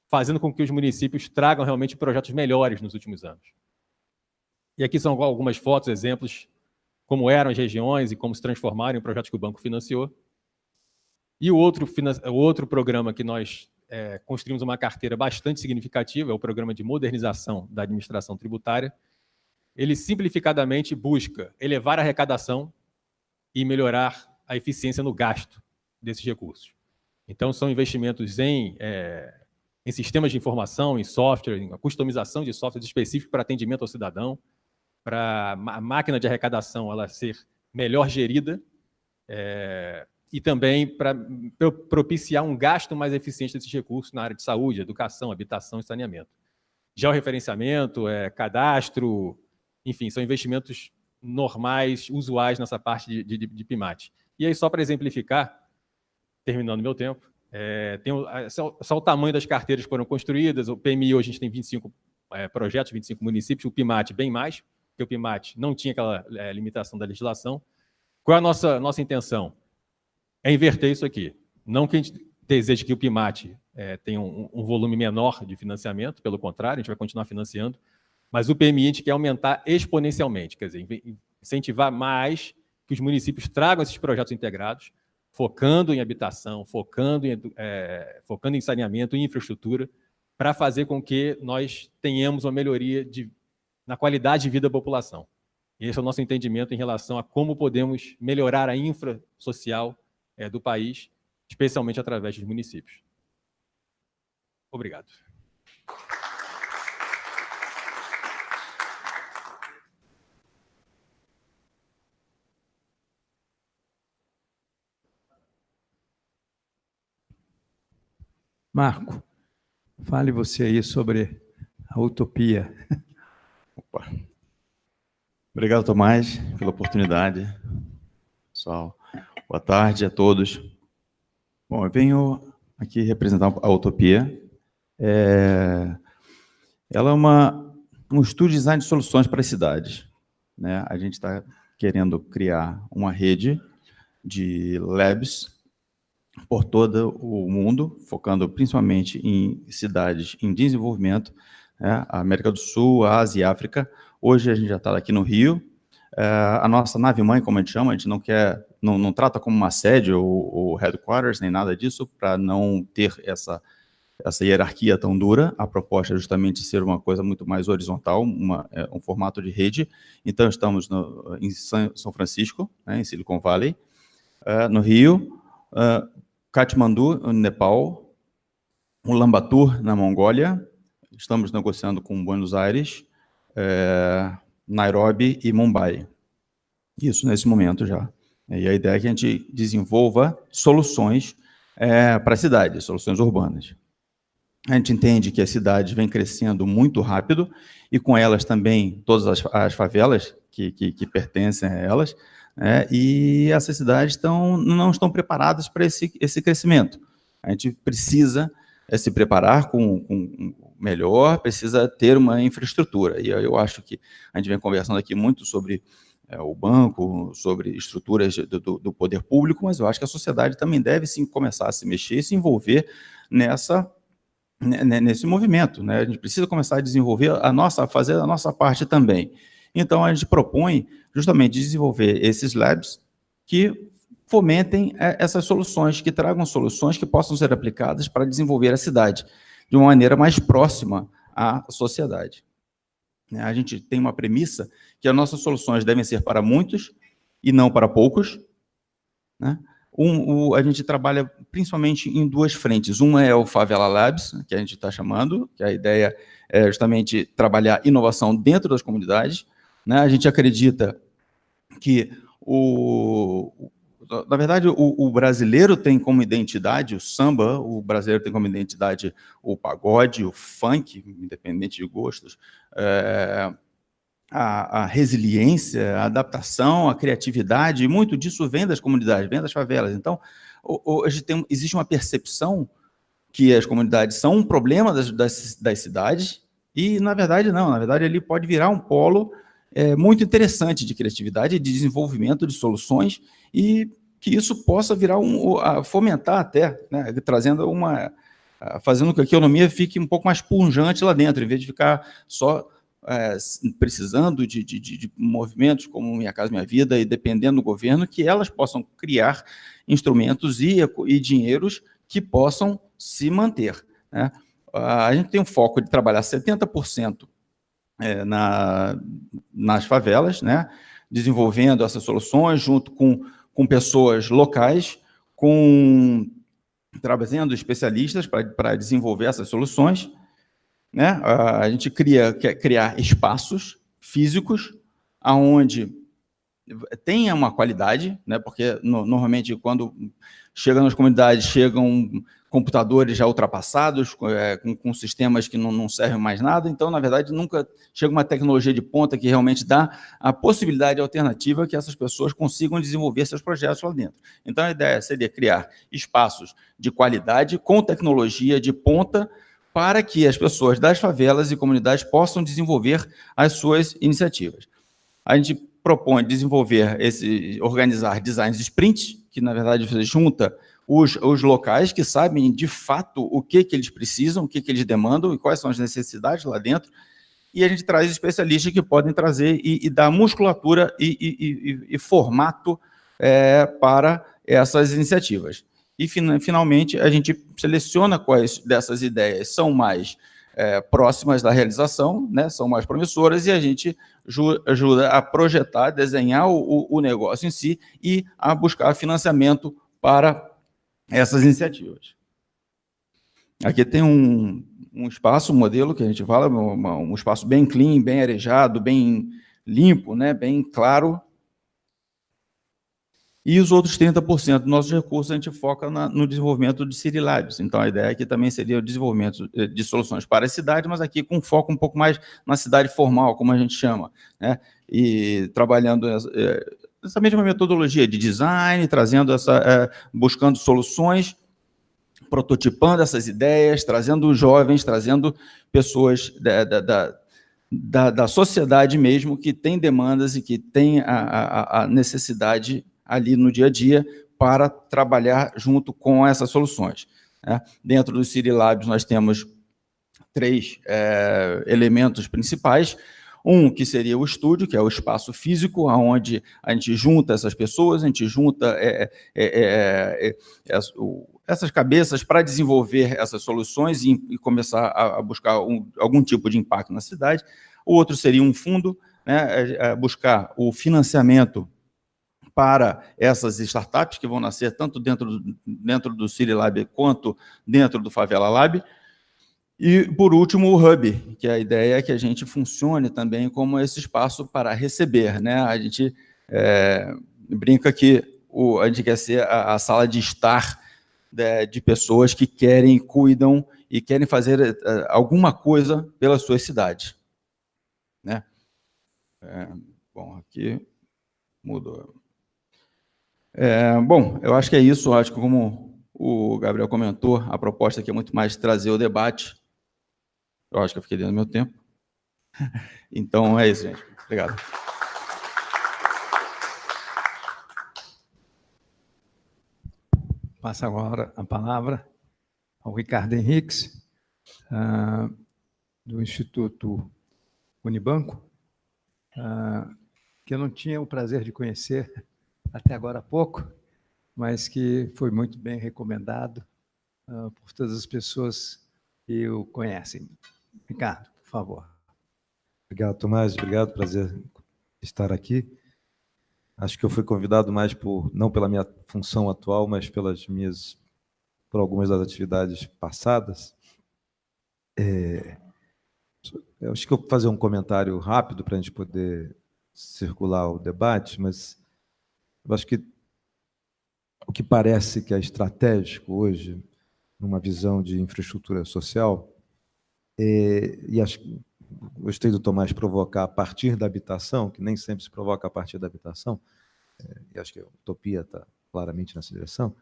fazendo com que os municípios tragam realmente projetos melhores nos últimos anos. E aqui são algumas fotos, exemplos, como eram as regiões e como se transformaram em projetos que o banco financiou. E o outro programa que nós construímos uma carteira bastante significativa é o programa de modernização da administração tributária. Ele simplificadamente busca elevar a arrecadação e melhorar a eficiência no gasto desses recursos. Então, são investimentos em sistemas de informação, em software, em customização de softwares específicos para atendimento ao cidadão, para a máquina de arrecadação ela ser melhor gerida, e também para propiciar um gasto mais eficiente desses recursos na área de saúde, educação, habitação e saneamento. Georreferenciamento, cadastro, enfim, são investimentos normais, usuais nessa parte de PIMAT. E aí, só para exemplificar, terminando meu tempo, só o tamanho das carteiras que foram construídas. O PMI hoje a gente tem 25 projetos, 25 municípios, o PIMAT bem mais, porque o PIMAT não tinha aquela limitação da legislação. Qual é a nossa intenção? É inverter isso aqui. Não que a gente deseje que o PIMAT tenha um volume menor de financiamento, pelo contrário, a gente vai continuar financiando, mas o PMI a gente quer aumentar exponencialmente, quer dizer, incentivar mais que os municípios tragam esses projetos integrados, focando em habitação, focando em saneamento e infraestrutura, para fazer com que nós tenhamos uma melhoria na qualidade de vida da população. E esse é o nosso entendimento em relação a como podemos melhorar a infra social do país, especialmente através dos municípios. Obrigado. Marco, fale você aí sobre a utopia. Opa. Obrigado, Tomás, pela oportunidade. Pessoal, boa tarde a todos. Bom, eu venho aqui representar a utopia. Ela é um estudo de design de soluções para as cidades, né? A gente está querendo criar uma rede de labs por todo o mundo, focando principalmente em cidades em desenvolvimento, né? A América do Sul, a Ásia e a África. Hoje a gente já está aqui no Rio. A nossa nave-mãe, como a gente chama, a gente não trata como uma sede ou headquarters, nem nada disso, para não ter essa hierarquia tão dura. A proposta é justamente ser uma coisa muito mais horizontal, um formato de rede. Então, estamos em São Francisco, né, em Silicon Valley, no Rio, Katmandu, no Nepal, Ulaanbaatar, na Mongólia. Estamos negociando com Buenos Aires, Nairobi e Mumbai. Isso nesse momento já. E a ideia é que a gente desenvolva soluções para a cidade, soluções urbanas. A gente entende que as cidades vêm crescendo muito rápido e com elas também todas as favelas que pertencem a elas, e essas cidades não estão preparadas para esse crescimento. A gente precisa se preparar com melhor, precisa ter uma infraestrutura. E eu acho que a gente vem conversando aqui muito sobre o banco, sobre estruturas do poder público, mas eu acho que a sociedade também deve sim começar a se mexer e se envolver nesse movimento, né? A gente precisa começar a desenvolver fazer a nossa parte também. Então, a gente propõe justamente desenvolver esses labs que fomentem essas soluções, que tragam soluções que possam ser aplicadas para desenvolver a cidade de uma maneira mais próxima à sociedade. A gente tem uma premissa que as nossas soluções devem ser para muitos e não para poucos, né? A gente trabalha principalmente em duas frentes. Uma é o Favela Labs, que a gente está chamando, que a ideia é justamente trabalhar inovação dentro das comunidades, né? A gente acredita que, na verdade, o brasileiro tem como identidade o samba, o brasileiro tem como identidade o pagode, o funk, independente de gostos, a resiliência, a adaptação, a criatividade, e muito disso vem das comunidades, vem das favelas. Então, hoje existe uma percepção que as comunidades são um problema das cidades, e, na verdade, não. Na verdade, ele pode virar um polo muito interessante de criatividade, de desenvolvimento de soluções, e que isso possa virar fomentar até, né, fazendo com que a economia fique um pouco mais pujante lá dentro, em vez de ficar só precisando de movimentos como Minha Casa Minha Vida, e dependendo do governo, que elas possam criar instrumentos e dinheiros que possam se manter, né? A gente tem um foco de trabalhar 70% nas favelas, né, desenvolvendo essas soluções junto com pessoas locais, trazendo especialistas para desenvolver essas soluções, né? A gente quer criar espaços físicos onde tenha uma qualidade, né? Porque normalmente quando chega nas comunidades, chegam computadores já ultrapassados, com sistemas que não servem mais nada. Então, na verdade, nunca chega uma tecnologia de ponta que realmente dá a possibilidade alternativa que essas pessoas consigam desenvolver seus projetos lá dentro. Então, a ideia seria criar espaços de qualidade com tecnologia de ponta para que as pessoas das favelas e comunidades possam desenvolver as suas iniciativas. A gente propõe organizar designs sprints, que, na verdade, você junta os locais que sabem, de fato, o que eles precisam, o que eles demandam e quais são as necessidades lá dentro, e a gente traz especialistas que podem trazer e dar musculatura e formato para essas iniciativas. E, finalmente, a gente seleciona quais dessas ideias são mais próximas da realização, né, são mais promissoras, e a gente ajuda a projetar, desenhar o negócio em si e a buscar financiamento para essas iniciativas. Aqui tem um espaço, um modelo que a gente fala, um espaço bem clean, bem arejado, bem limpo, né, bem claro. E os outros 30% dos nossos recursos a gente foca no desenvolvimento de City Labs. Então, a ideia aqui também seria o desenvolvimento de soluções para a cidade, mas aqui com foco um pouco mais na cidade formal, como a gente chama, né? E trabalhando essa mesma metodologia de design, buscando soluções, prototipando essas ideias, trazendo jovens, trazendo pessoas da sociedade mesmo, que tem demandas e que tem a necessidade ali no dia a dia para trabalhar junto com essas soluções, né? Dentro do City Labs nós temos 3 elementos principais. Um que seria o estúdio, que é o espaço físico, onde a gente junta essas pessoas, a gente junta essas cabeças para desenvolver essas soluções e começar a buscar algum tipo de impacto na cidade. O outro seria um fundo, né, buscar o financiamento para essas startups que vão nascer tanto dentro do City Lab quanto dentro do Favela Lab. E, por último, o Hub, que a ideia é que a gente funcione também como esse espaço para receber, né? A gente brinca que a gente quer ser a sala de estar de pessoas que querem, cuidam e querem fazer alguma coisa pela sua cidade, né? Bom, aqui mudou. Bom, eu acho que é isso. Eu acho que, como o Gabriel comentou, a proposta aqui é muito mais trazer o debate. Eu acho que eu fiquei dentro do meu tempo. Então, é isso, gente. Obrigado. Passa agora a palavra ao Ricardo Henriques, do Instituto Unibanco, que eu não tinha o prazer de conhecer até agora há pouco, mas que foi muito bem recomendado por todas as pessoas que o conhecem. Ricardo, por favor. Obrigado, Tomás. Obrigado, prazer estar aqui. Acho que eu fui convidado mais não pela minha função atual, mas por algumas das atividades passadas. Eu acho que eu vou fazer um comentário rápido para a gente poder circular o debate, mas eu acho que o que parece que é estratégico hoje, numa visão de infraestrutura social, e acho que gostei do Tomás provocar a partir da habitação, que nem sempre se provoca a partir da habitação, e acho que a utopia está claramente nessa direção,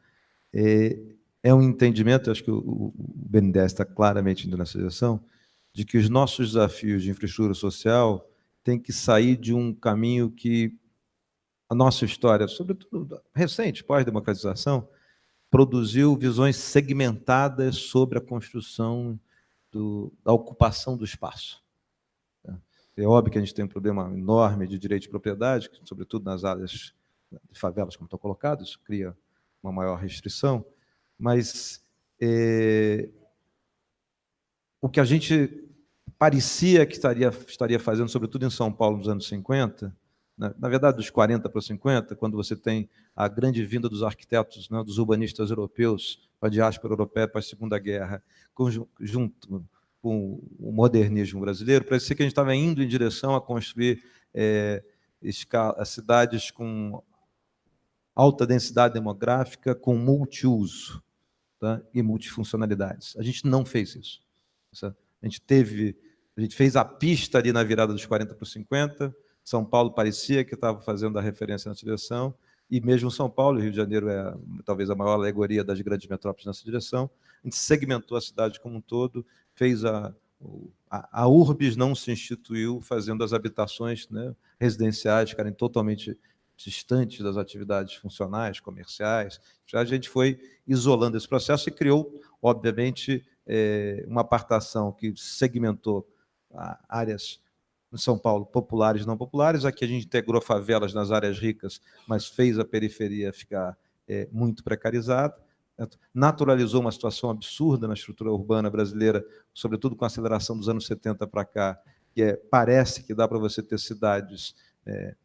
é um entendimento, acho que o BNDES está claramente indo nessa direção, de que os nossos desafios de infraestrutura social têm que sair de um caminho que a nossa história, sobretudo recente, pós-democratização, produziu visões segmentadas sobre a construção da ocupação do espaço. É óbvio que a gente tem um problema enorme de direito de propriedade, sobretudo nas áreas de favelas, como estão colocadas, isso cria uma maior restrição, mas o que a gente parecia que estaria fazendo, sobretudo em São Paulo nos anos 50, na verdade, dos 40 para os 50, quando você tem a grande vinda dos arquitetos, né, dos urbanistas europeus, para a diáspora europeia, para a Segunda Guerra, junto com o modernismo brasileiro, parecia que a gente estava indo em direção a construir cidades com alta densidade demográfica, com multiuso, tá, e multifuncionalidades. A gente não fez isso. A gente fez a pista ali na virada dos 40 para os 50, São Paulo parecia que estava fazendo a referência nessa direção, e mesmo São Paulo, Rio de Janeiro é talvez a maior alegoria das grandes metrópoles nessa direção. A gente segmentou a cidade como um todo, fez a urbis não se instituiu fazendo as habitações, né, residenciais ficarem totalmente distantes das atividades funcionais, comerciais. Já a gente foi isolando esse processo e criou, obviamente, uma apartação que segmentou áreas em São Paulo, populares e não populares. Aqui a gente integrou favelas nas áreas ricas, mas fez a periferia ficar muito precarizada. Naturalizou uma situação absurda na estrutura urbana brasileira, sobretudo com a aceleração dos anos 70 para cá, que parece que dá para você ter cidades,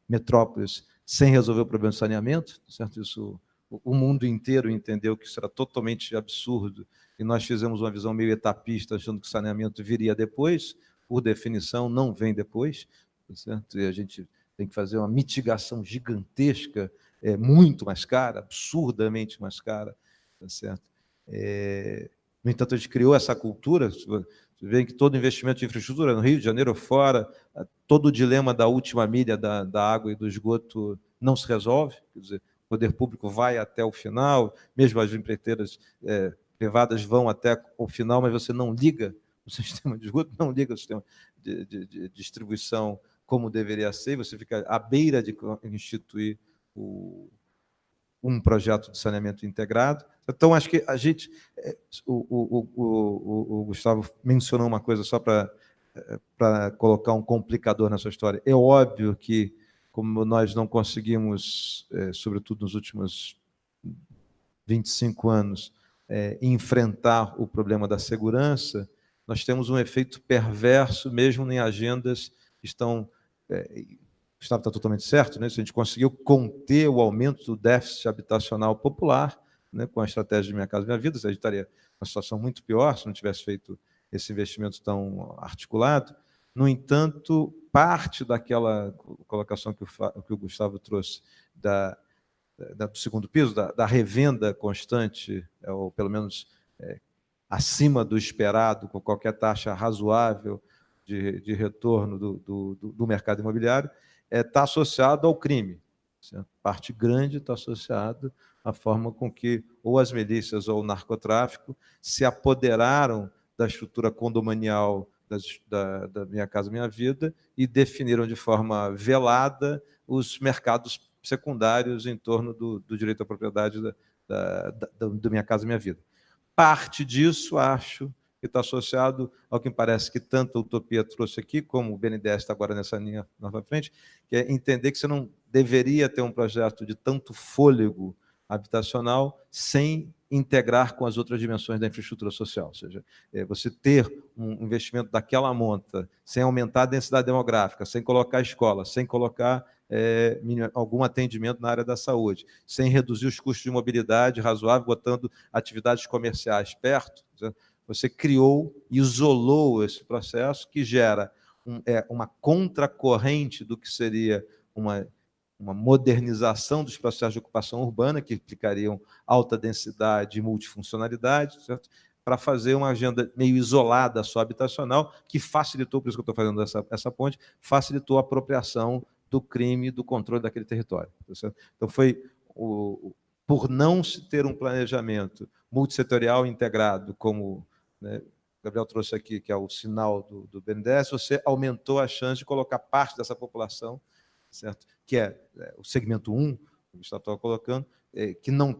metrópoles, sem resolver o problema de saneamento, certo? Isso, o mundo inteiro entendeu que isso era totalmente absurdo, e nós fizemos uma visão meio etapista, achando que o saneamento viria depois. Por definição, não vem depois, certo? E a gente tem que fazer uma mitigação gigantesca, muito mais cara, absurdamente mais cara, tá certo? No entanto, a gente criou essa cultura. Você vê que todo investimento de infraestrutura, no Rio de Janeiro ou fora, todo o dilema da última milha da água e do esgoto não se resolve, quer dizer, o poder público vai até o final, mesmo as empreiteiras privadas vão até o final, mas você não liga o sistema de esgoto, não liga o sistema de distribuição como deveria ser, você fica à beira de instituir um projeto de saneamento integrado. Então, acho que a gente... O Gustavo mencionou uma coisa só para colocar um complicador nessa história. É óbvio que, como nós não conseguimos, sobretudo nos últimos 25 anos, enfrentar o problema da segurança, nós temos um efeito perverso, mesmo em agendas que estão... O Gustavo está totalmente certo, né? Se a gente conseguiu conter o aumento do déficit habitacional popular, né, com a estratégia de Minha Casa Minha Vida, a gente estaria numa situação muito pior se não tivesse feito esse investimento tão articulado. No entanto, parte daquela colocação que o Gustavo trouxe do segundo piso, da revenda constante, ou pelo menos acima do esperado, com qualquer taxa razoável de retorno do mercado imobiliário, está associado ao crime. certo? Parte grande está associada à forma com que ou as milícias ou o narcotráfico se apoderaram da estrutura condominial da Minha Casa Minha Vida e definiram de forma velada os mercados secundários em torno do direito à propriedade do Minha Casa Minha Vida. Parte disso, acho, que está associado ao que me parece que tanto a Utopia trouxe aqui, como o BNDES está agora nessa linha novamente, que é entender que você não deveria ter um projeto de tanto fôlego habitacional sem integrar com as outras dimensões da infraestrutura social. Ou seja, você ter um investimento daquela monta, sem aumentar a densidade demográfica, sem colocar escola, sem colocar algum atendimento na área da saúde, sem reduzir os custos de mobilidade razoável, botando atividades comerciais perto, você criou, isolou esse processo que gera uma contracorrente do que seria uma modernização dos processos de ocupação urbana, que implicariam alta densidade e multifuncionalidade, certo? Para fazer uma agenda meio isolada só habitacional, que facilitou, por isso que eu estou fazendo essa ponte, facilitou a apropriação do crime e do controle daquele território. Certo? Então, foi por não se ter um planejamento multissetorial integrado, como, né, o Gabriel trouxe aqui, que é o sinal do BNDES, você aumentou a chance de colocar parte dessa população, certo? Que é o segmento 1, que o Estado estava colocando, que não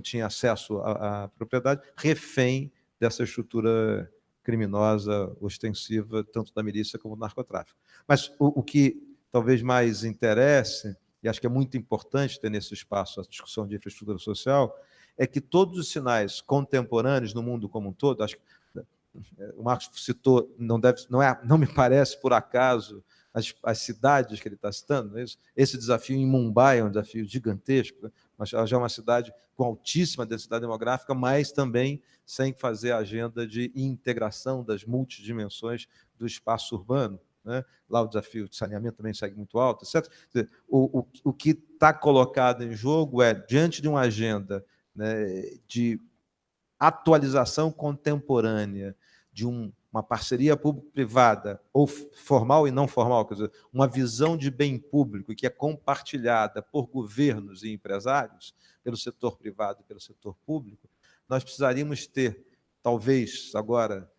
tinha acesso à propriedade, refém dessa estrutura criminosa, ostensiva, tanto da milícia como do narcotráfico. Mas o que talvez mais interesse, e acho que é muito importante ter nesse espaço a discussão de infraestrutura social, é que todos os sinais contemporâneos no mundo como um todo, acho que o Marcos citou, não me parece por acaso, as cidades que ele está citando, não é isso? Esse desafio em Mumbai é um desafio gigantesco, mas ela já é uma cidade com altíssima densidade demográfica, mas também sem fazer a agenda de integração das multidimensões do espaço urbano. Né? Lá o desafio de saneamento também segue muito alto, etc. O que está colocado em jogo é, diante de uma agenda, né, de atualização contemporânea, de uma parceria público-privada, ou formal e não formal, quer dizer, uma visão de bem público que é compartilhada por governos e empresários, pelo setor privado e pelo setor público, nós precisaríamos ter, talvez agora,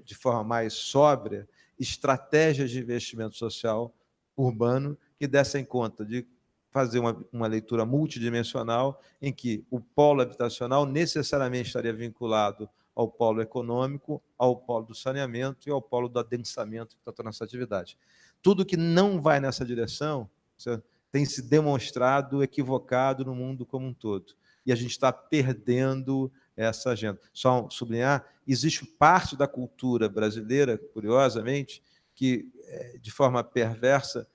de forma mais sóbria, estratégias de investimento social urbano que dessem conta de fazer uma leitura multidimensional em que o polo habitacional necessariamente estaria vinculado ao polo econômico, ao polo do saneamento e ao polo do adensamento que está toda essa atividade. Tudo que não vai nessa direção tem se demonstrado equivocado no mundo como um todo. E a gente está perdendo essa agenda. Só sublinhar, existe parte da cultura brasileira, curiosamente, que, de forma perversa,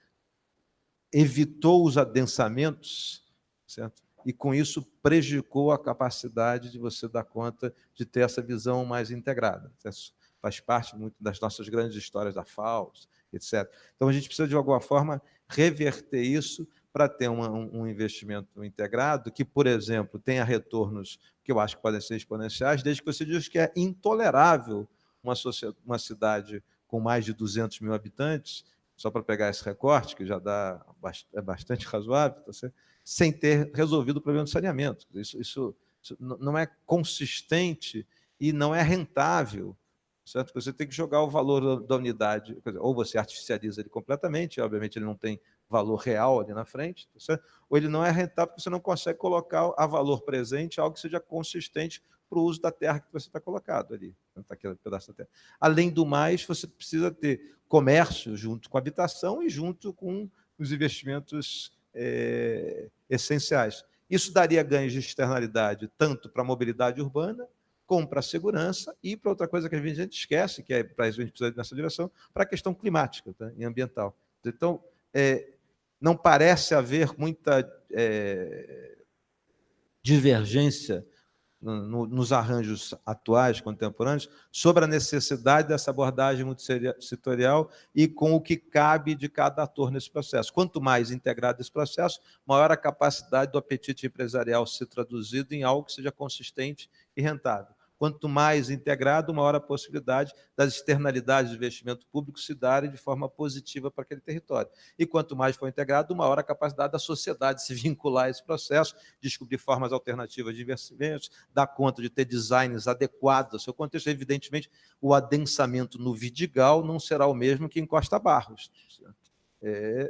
evitou os adensamentos, certo? E, com isso, prejudicou a capacidade de você dar conta de ter essa visão mais integrada. Isso faz parte muito das nossas grandes histórias da FAUS, etc. Então, a gente precisa, de alguma forma, reverter isso para ter um investimento integrado que, por exemplo, tenha retornos que eu acho que podem ser exponenciais, desde que você diz que é intolerável uma cidade com mais de 200 mil habitantes, só para pegar esse recorte, que já é bastante razoável, sem ter resolvido o problema do saneamento. Isso não é consistente e não é rentável, certo? Você tem que jogar o valor da unidade, ou você artificializa ele completamente, obviamente ele não tem valor real ali na frente, certo? Ou ele não é rentável porque você não consegue colocar a valor presente algo que seja consistente para o uso da terra que você está colocado ali, aquele pedaço da terra. Além do mais, você precisa ter comércio junto com a habitação e junto com os investimentos essenciais. Isso daria ganhos de externalidade tanto para a mobilidade urbana, como para a segurança e para outra coisa que a gente esquece, que para isso a gente precisa ir nessa direção, para a questão climática, tá? E ambiental. Então, não parece haver muita divergência nos arranjos atuais, contemporâneos, sobre a necessidade dessa abordagem multissetorial e com o que cabe de cada ator nesse processo. Quanto mais integrado esse processo, maior a capacidade do apetite empresarial ser traduzido em algo que seja consistente e rentável. Quanto mais integrado, maior a possibilidade das externalidades de investimento público se darem de forma positiva para aquele território. E quanto mais for integrado, maior a capacidade da sociedade se vincular a esse processo, descobrir formas alternativas de investimentos, dar conta de ter designs adequados ao seu contexto. Evidentemente, o adensamento no Vidigal não será o mesmo que em Costa Barros.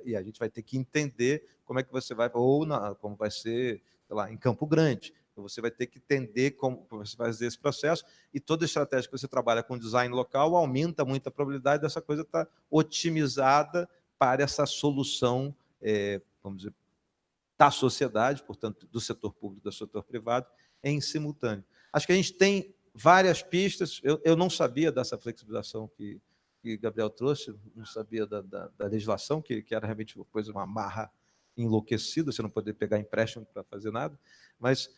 E a gente vai ter que entender como é que você vai, como vai ser, sei lá, em Campo Grande. Então, você vai ter que entender como você vai fazer esse processo, e toda estratégia que você trabalha com design local aumenta muito a probabilidade dessa coisa estar otimizada para essa solução, vamos dizer, da sociedade, portanto, do setor público e do setor privado, em simultâneo. Acho que a gente tem várias pistas. Eu não sabia dessa flexibilização que Gabriel trouxe, não sabia da legislação, que era realmente uma amarra enlouquecida, você não poder pegar empréstimo para fazer nada, mas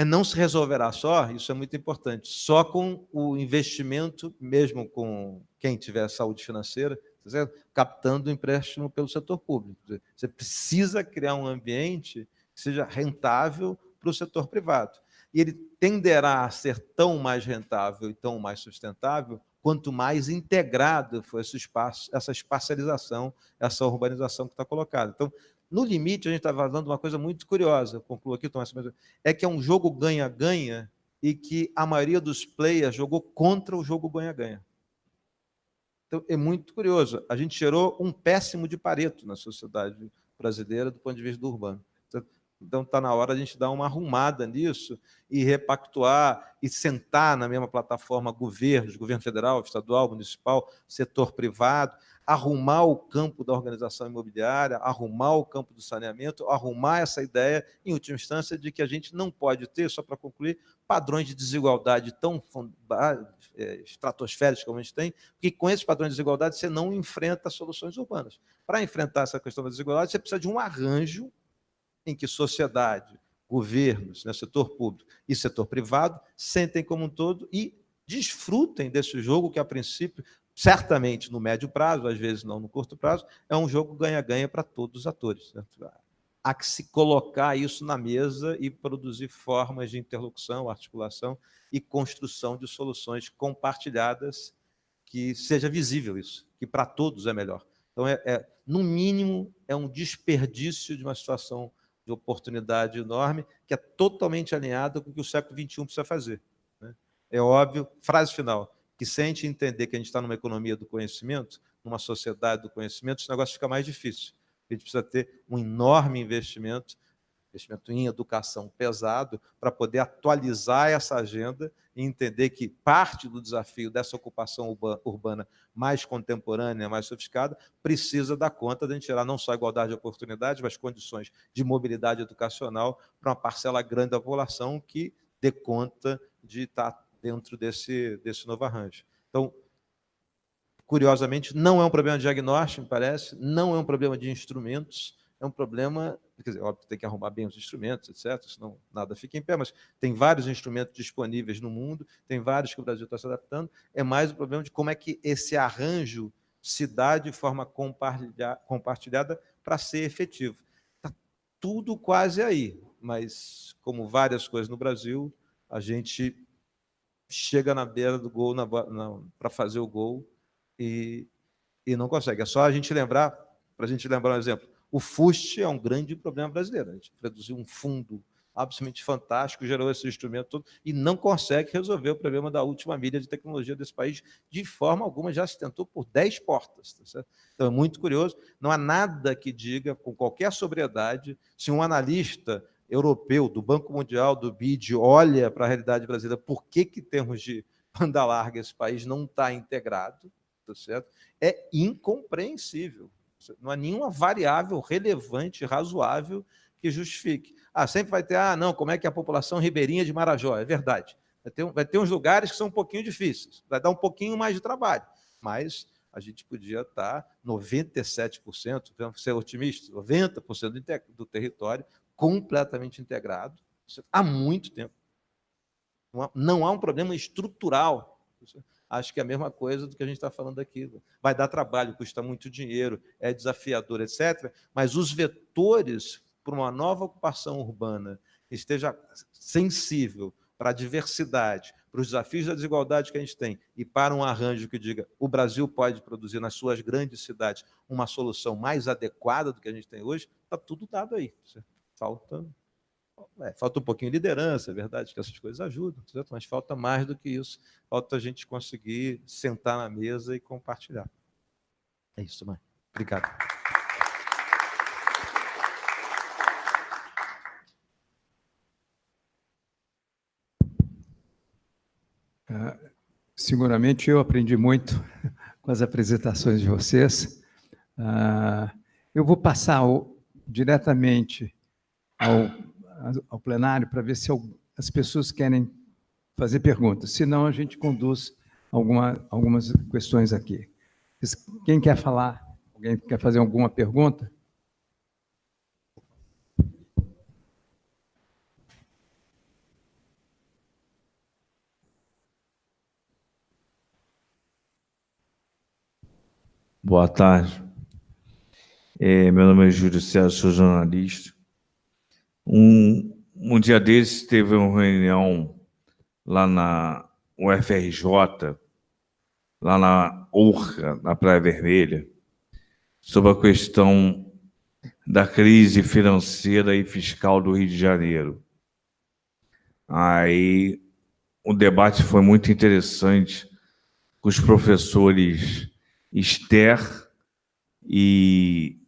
não se resolverá só, isso é muito importante, só com o investimento, mesmo com quem tiver saúde financeira, captando empréstimo pelo setor público. Você precisa criar um ambiente que seja rentável para o setor privado. E ele tenderá a ser tão mais rentável e tão mais sustentável quanto mais integrado for esse espaço, essa espacialização, essa urbanização que está colocada. Então, no limite, a gente está falando de uma coisa muito curiosa, eu concluo aqui, Tomás, é que é um jogo ganha-ganha e que a maioria dos players jogou contra o jogo ganha-ganha. Então, é muito curioso. A gente gerou um péssimo de Pareto na sociedade brasileira do ponto de vista do urbano. Então, está na hora de a gente dar uma arrumada nisso e repactuar e sentar na mesma plataforma governos, governo federal, estadual, municipal, setor privado, arrumar o campo da organização imobiliária, arrumar o campo do saneamento, arrumar essa ideia, em última instância, de que a gente não pode ter, só para concluir, padrões de desigualdade tão estratosféricos como a gente tem, porque com esses padrões de desigualdade você não enfrenta soluções urbanas. Para enfrentar essa questão da desigualdade, você precisa de um arranjo em que sociedade, governos, setor público e setor privado sentem como um todo e desfrutem desse jogo que, a princípio, certamente no médio prazo, às vezes não no curto prazo, é um jogo ganha-ganha para todos os atores. Há que se colocar isso na mesa e produzir formas de interlocução, articulação e construção de soluções compartilhadas que seja visível isso, que para todos é melhor. Então, no mínimo, é um desperdício de uma situação de oportunidade enorme, que é totalmente alinhada com o que o século XXI precisa fazer. É óbvio, frase final, que se a gente entender que a gente está numa economia do conhecimento, numa sociedade do conhecimento, esse negócio fica mais difícil. A gente precisa ter um enorme investimento em educação pesado, para poder atualizar essa agenda e entender que parte do desafio dessa ocupação urbana mais contemporânea, mais sofisticada, precisa dar conta de a gente gerar não só a igualdade de oportunidades, mas condições de mobilidade educacional para uma parcela grande da população que dê conta de estar dentro desse novo arranjo. Então, curiosamente, não é um problema de diagnóstico, me parece, não é um problema de instrumentos, é um problema, quer dizer, óbvio que tem que arrumar bem os instrumentos, etc., senão nada fica em pé, mas tem vários instrumentos disponíveis no mundo, tem vários que o Brasil está se adaptando, é mais um problema de como é que esse arranjo se dá de forma compartilhada para ser efetivo. Está tudo quase aí, mas, como várias coisas no Brasil, a gente chega na beira do gol para fazer o gol e não consegue. É só a gente lembrar, para a gente lembrar um exemplo, o FUST é um grande problema brasileiro. A gente produziu um fundo absolutamente fantástico, gerou esse instrumento todo e não consegue resolver o problema da última milha de tecnologia desse país de forma alguma, já se tentou por 10 portas. Tá certo? Então é muito curioso, não há nada que diga com qualquer sobriedade, se um analista europeu, do Banco Mundial, do BID, olha para a realidade brasileira, por que em termos de banda larga esse país não está integrado, tá certo? É incompreensível. Não há nenhuma variável relevante, razoável, que justifique. Sempre vai ter, não, como é que é a população ribeirinha de Marajó? É verdade. Vai ter uns lugares que são um pouquinho difíceis, vai dar um pouquinho mais de trabalho, mas a gente podia estar 97%, vamos ser otimistas, 90% do território completamente integrado há muito tempo. Não há um problema estrutural. Acho que é a mesma coisa do que a gente está falando aqui. Vai dar trabalho, custa muito dinheiro, é desafiador, etc. Mas os vetores para uma nova ocupação urbana que esteja sensível para a diversidade, para os desafios da desigualdade que a gente tem e para um arranjo que diga o Brasil pode produzir nas suas grandes cidades uma solução mais adequada do que a gente tem hoje, está tudo dado aí. Falta um pouquinho de liderança, é verdade que essas coisas ajudam, certo? Mas falta mais do que isso. Falta a gente conseguir sentar na mesa e compartilhar. É isso, mãe. Obrigado. Seguramente eu aprendi muito com as apresentações de vocês. Eu vou passar diretamente ao plenário para ver se as pessoas querem fazer perguntas. Senão, a gente conduz algumas questões aqui. Quem quer falar? Alguém quer fazer alguma pergunta? Boa tarde. Meu nome é Júlio César, sou jornalista. Um dia desses teve uma reunião lá na UFRJ, lá na Urca, na Praia Vermelha, sobre a questão da crise financeira e fiscal do Rio de Janeiro. Aí o debate foi muito interessante com os professores Esther e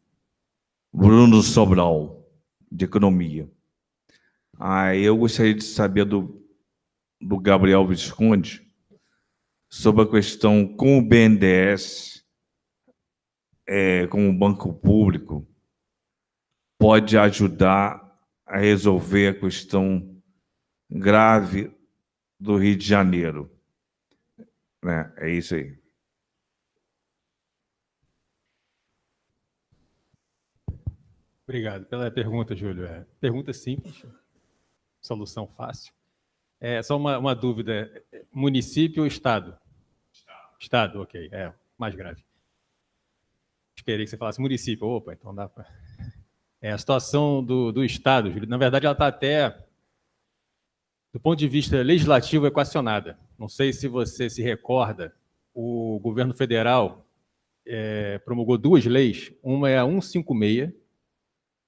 Bruno Sobral, de Economia. Aí eu gostaria de saber do Gabriel Visconde sobre a questão com o BNDES, como banco público, pode ajudar a resolver a questão grave do Rio de Janeiro. É isso aí. Obrigado pela pergunta, Júlio. Pergunta simples, solução fácil. Só uma dúvida, município ou estado? Estado, ok, mais grave. Esperei que você falasse município. Opa, então dá para... A situação do estado, Júlio, na verdade, ela está até, do ponto de vista legislativo, equacionada. Não sei se você se recorda, o governo federal promulgou duas leis. Uma é a 156,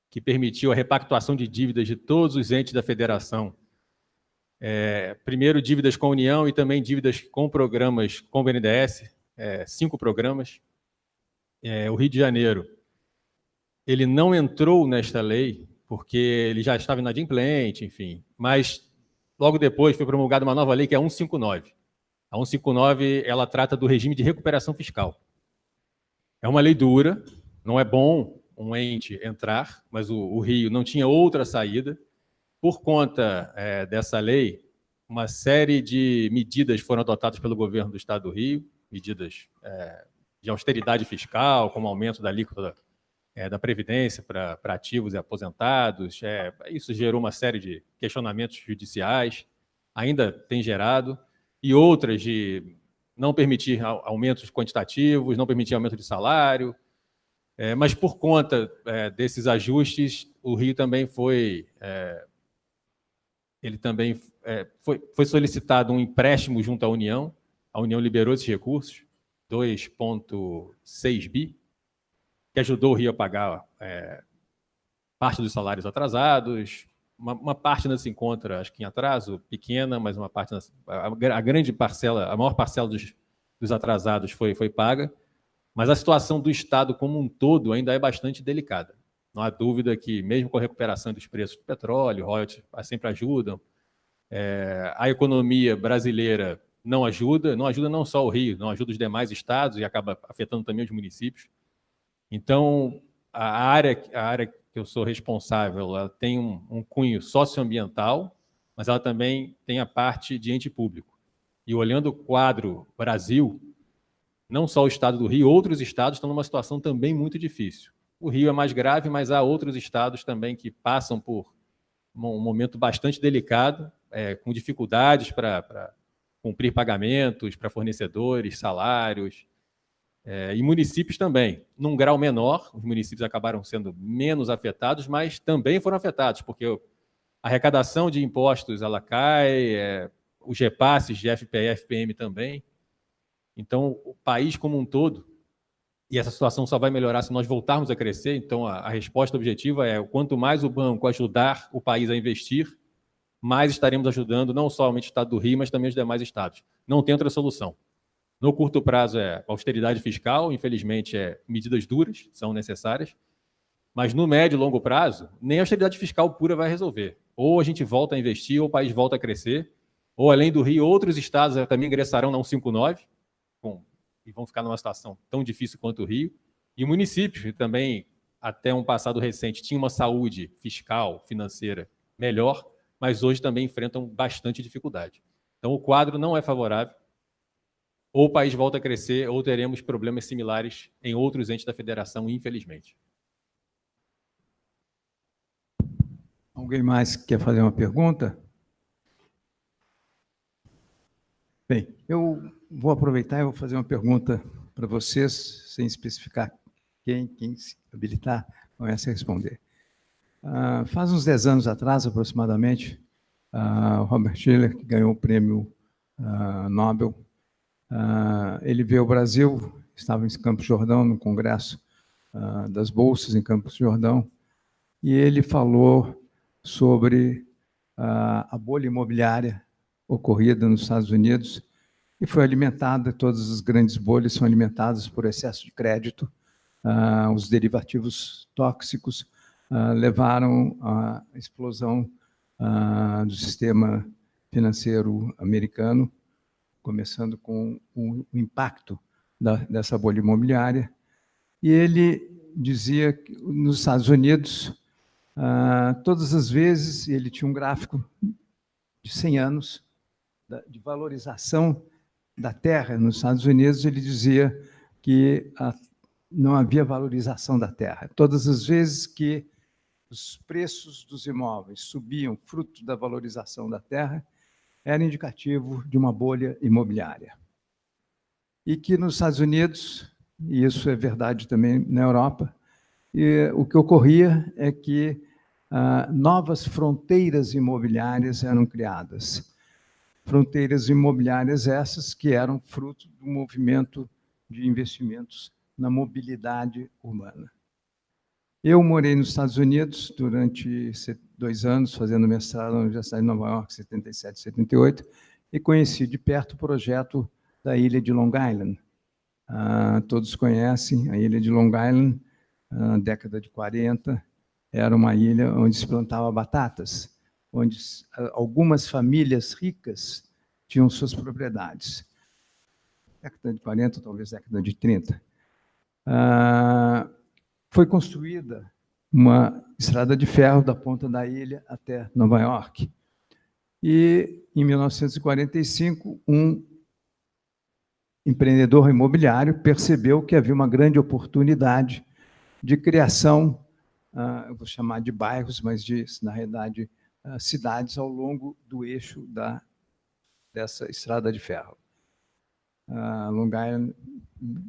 que permitiu a repactuação de dívidas de todos os entes da federação. Primeiro, dívidas com a União e também dívidas com programas com o BNDES, 5 programas. O Rio de Janeiro, ele não entrou nesta lei, porque ele já estava inadimplente, enfim, mas logo depois foi promulgada uma nova lei, que é a 159. A 159, ela trata do regime de recuperação fiscal. É uma lei dura, não é bom um ente entrar, mas o Rio não tinha outra saída. Por conta dessa lei, uma série de medidas foram adotadas pelo governo do Estado do Rio, medidas de austeridade fiscal, como aumento da alíquota da Previdência para ativos e aposentados. Isso gerou uma série de questionamentos judiciais, ainda tem gerado, e outras de não permitir aumentos quantitativos, não permitir aumento de salário. Mas, por conta desses ajustes, o Rio também foi solicitado um empréstimo junto à União. A União liberou esses recursos, 2,6 bi, que ajudou o Rio a pagar parte dos salários atrasados. Uma parte ainda se encontra, acho que em atraso, pequena, mas uma parte, a grande parcela, a maior parcela dos atrasados foi paga. Mas a situação do Estado como um todo ainda é bastante delicada. Não há dúvida que, mesmo com a recuperação dos preços do petróleo, royalties sempre ajudam. A economia brasileira não ajuda não só o Rio, não ajuda os demais estados e acaba afetando também os municípios. Então, a área que eu sou responsável, ela tem um cunho socioambiental, mas ela também tem a parte de ente público. E olhando o quadro Brasil, não só o estado do Rio, outros estados estão numa situação também muito difícil. O Rio é mais grave, mas há outros estados também que passam por um momento bastante delicado, com dificuldades para cumprir pagamentos para fornecedores, salários, e municípios também. Num grau menor, os municípios acabaram sendo menos afetados, mas também foram afetados, porque a arrecadação de impostos ela cai, os repasses de FPE e FPM também. Então, o país como um todo, e essa situação só vai melhorar se nós voltarmos a crescer, então a resposta objetiva é: quanto mais o banco ajudar o país a investir, mais estaremos ajudando não somente o estado do Rio, mas também os demais estados. Não tem outra solução. No curto prazo é austeridade fiscal, infelizmente medidas duras, são necessárias, mas no médio e longo prazo, nem a austeridade fiscal pura vai resolver. Ou a gente volta a investir, ou o país volta a crescer, ou além do Rio, outros estados também ingressarão na 159, e vão ficar numa situação tão difícil quanto o Rio, e municípios que também, até um passado recente, tinham uma saúde fiscal, financeira melhor, mas hoje também enfrentam bastante dificuldade. Então, o quadro não é favorável. Ou o país volta a crescer, ou teremos problemas similares em outros entes da federação, infelizmente. Alguém mais quer fazer uma pergunta? Bem, eu vou aproveitar e vou fazer uma pergunta para vocês, sem especificar quem se habilitar, começa a responder. Faz uns 10 anos atrás, aproximadamente, o Robert Shiller, que ganhou o prêmio Nobel, ele veio ao Brasil, estava em Campos do Jordão, no congresso das bolsas em Campos do Jordão, e ele falou sobre a bolha imobiliária ocorrida nos Estados Unidos, e foi alimentada, todas as grandes bolhas são alimentadas por excesso de crédito, os derivativos tóxicos levaram à explosão do sistema financeiro americano, começando com o impacto dessa bolha imobiliária. E ele dizia que nos Estados Unidos, todas as vezes, ele tinha um gráfico de 100 anos de valorização da terra nos Estados Unidos, ele dizia que não havia valorização da terra. Todas as vezes que os preços dos imóveis subiam fruto da valorização da terra, era indicativo de uma bolha imobiliária. E que nos Estados Unidos, e isso é verdade também na Europa, o que ocorria é que novas fronteiras imobiliárias eram criadas. Fronteiras imobiliárias essas que eram fruto do movimento de investimentos na mobilidade urbana. Eu morei nos Estados Unidos durante 2 anos, fazendo mestrado na Universidade de Nova York, 77, 78, e conheci de perto o projeto da ilha de Long Island. Todos conhecem a ilha de Long Island, na década de 40, era uma ilha onde se plantava batatas, onde algumas famílias ricas tinham suas propriedades. Década de 40, talvez década de 30. Foi construída uma estrada de ferro da ponta da ilha até Nova York. E, em 1945, um empreendedor imobiliário percebeu que havia uma grande oportunidade de criação, eu vou chamar de bairros, mas na realidade, cidades ao longo do eixo dessa estrada de ferro. Long Island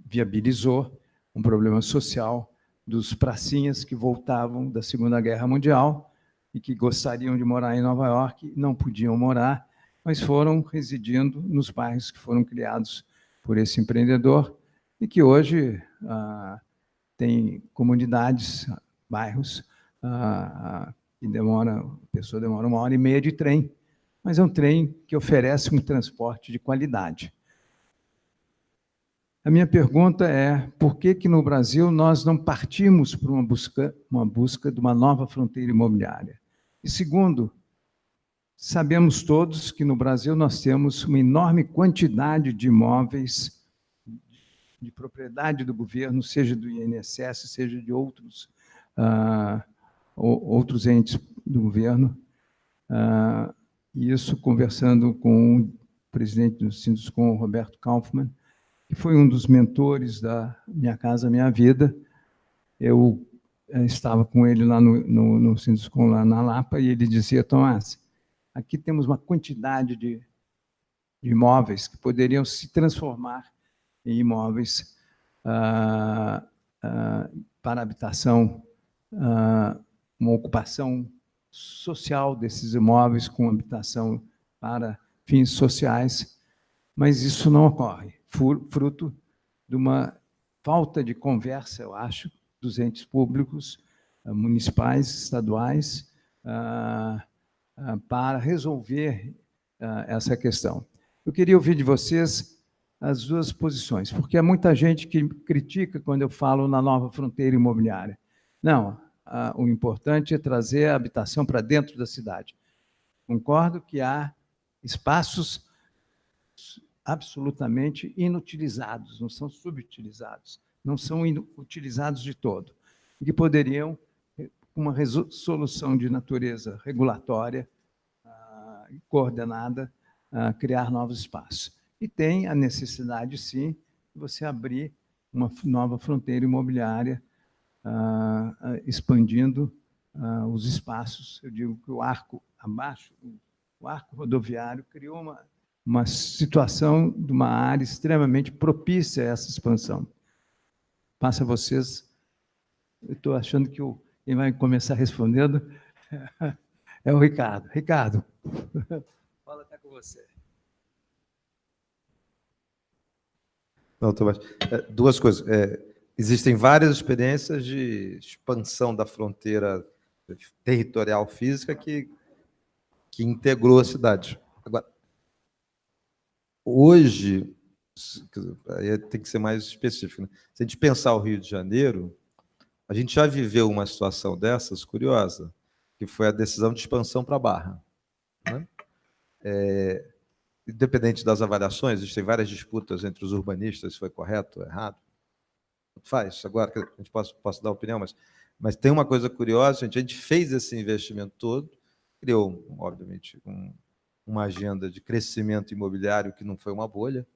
viabilizou um problema social dos pracinhas que voltavam da Segunda Guerra Mundial e que gostariam de morar em Nova York, não podiam morar, mas foram residindo nos bairros que foram criados por esse empreendedor e que hoje tem comunidades, bairros, que a pessoa demora 1h30 de trem, mas é um trem que oferece um transporte de qualidade. A minha pergunta é, por que no Brasil nós não partimos para uma busca de uma nova fronteira imobiliária? E segundo, sabemos todos que no Brasil nós temos uma enorme quantidade de imóveis de propriedade do governo, seja do INSS, seja de outros entes do governo. Isso conversando com o presidente do Sinduscom, Roberto Kaufmann, que foi um dos mentores da Minha Casa Minha Vida. Eu estava com ele lá no Sinduscom, lá na Lapa, e ele dizia: Tomás, aqui temos uma quantidade de imóveis que poderiam se transformar em imóveis para habitação, uma ocupação social desses imóveis com habitação para fins sociais, mas isso não ocorre, fruto de uma falta de conversa, eu acho, dos entes públicos, municipais, estaduais, para resolver essa questão. Eu queria ouvir de vocês as duas posições, porque há muita gente que critica quando eu falo na nova fronteira imobiliária. Não, o importante é trazer a habitação para dentro da cidade. Concordo que há espaços absolutamente inutilizados, não são subutilizados, não são utilizados de todo, e que poderiam, com uma solução de natureza regulatória, coordenada, criar novos espaços. E tem a necessidade, sim, de você abrir uma nova fronteira imobiliária, expandindo os espaços. Eu digo que o arco abaixo, o arco rodoviário, criou uma situação de uma área extremamente propícia a essa expansão. Passo a vocês. Eu estou achando que quem vai começar respondendo é o Ricardo. Ricardo, fala até com você. Não, Tomás. Duas coisas. Existem várias experiências de expansão da fronteira territorial física que integrou a cidade. Agora, hoje, aí tem que ser mais específico, né? Se a gente pensar o Rio de Janeiro, a gente já viveu uma situação dessas curiosa, que foi a decisão de expansão para a Barra, né? Independente das avaliações, existem várias disputas entre os urbanistas, se foi correto ou errado. Faz, agora que a gente posso dar opinião, mas tem uma coisa curiosa, a gente fez esse investimento todo, criou, obviamente, uma agenda de crescimento imobiliário que não foi uma bolha,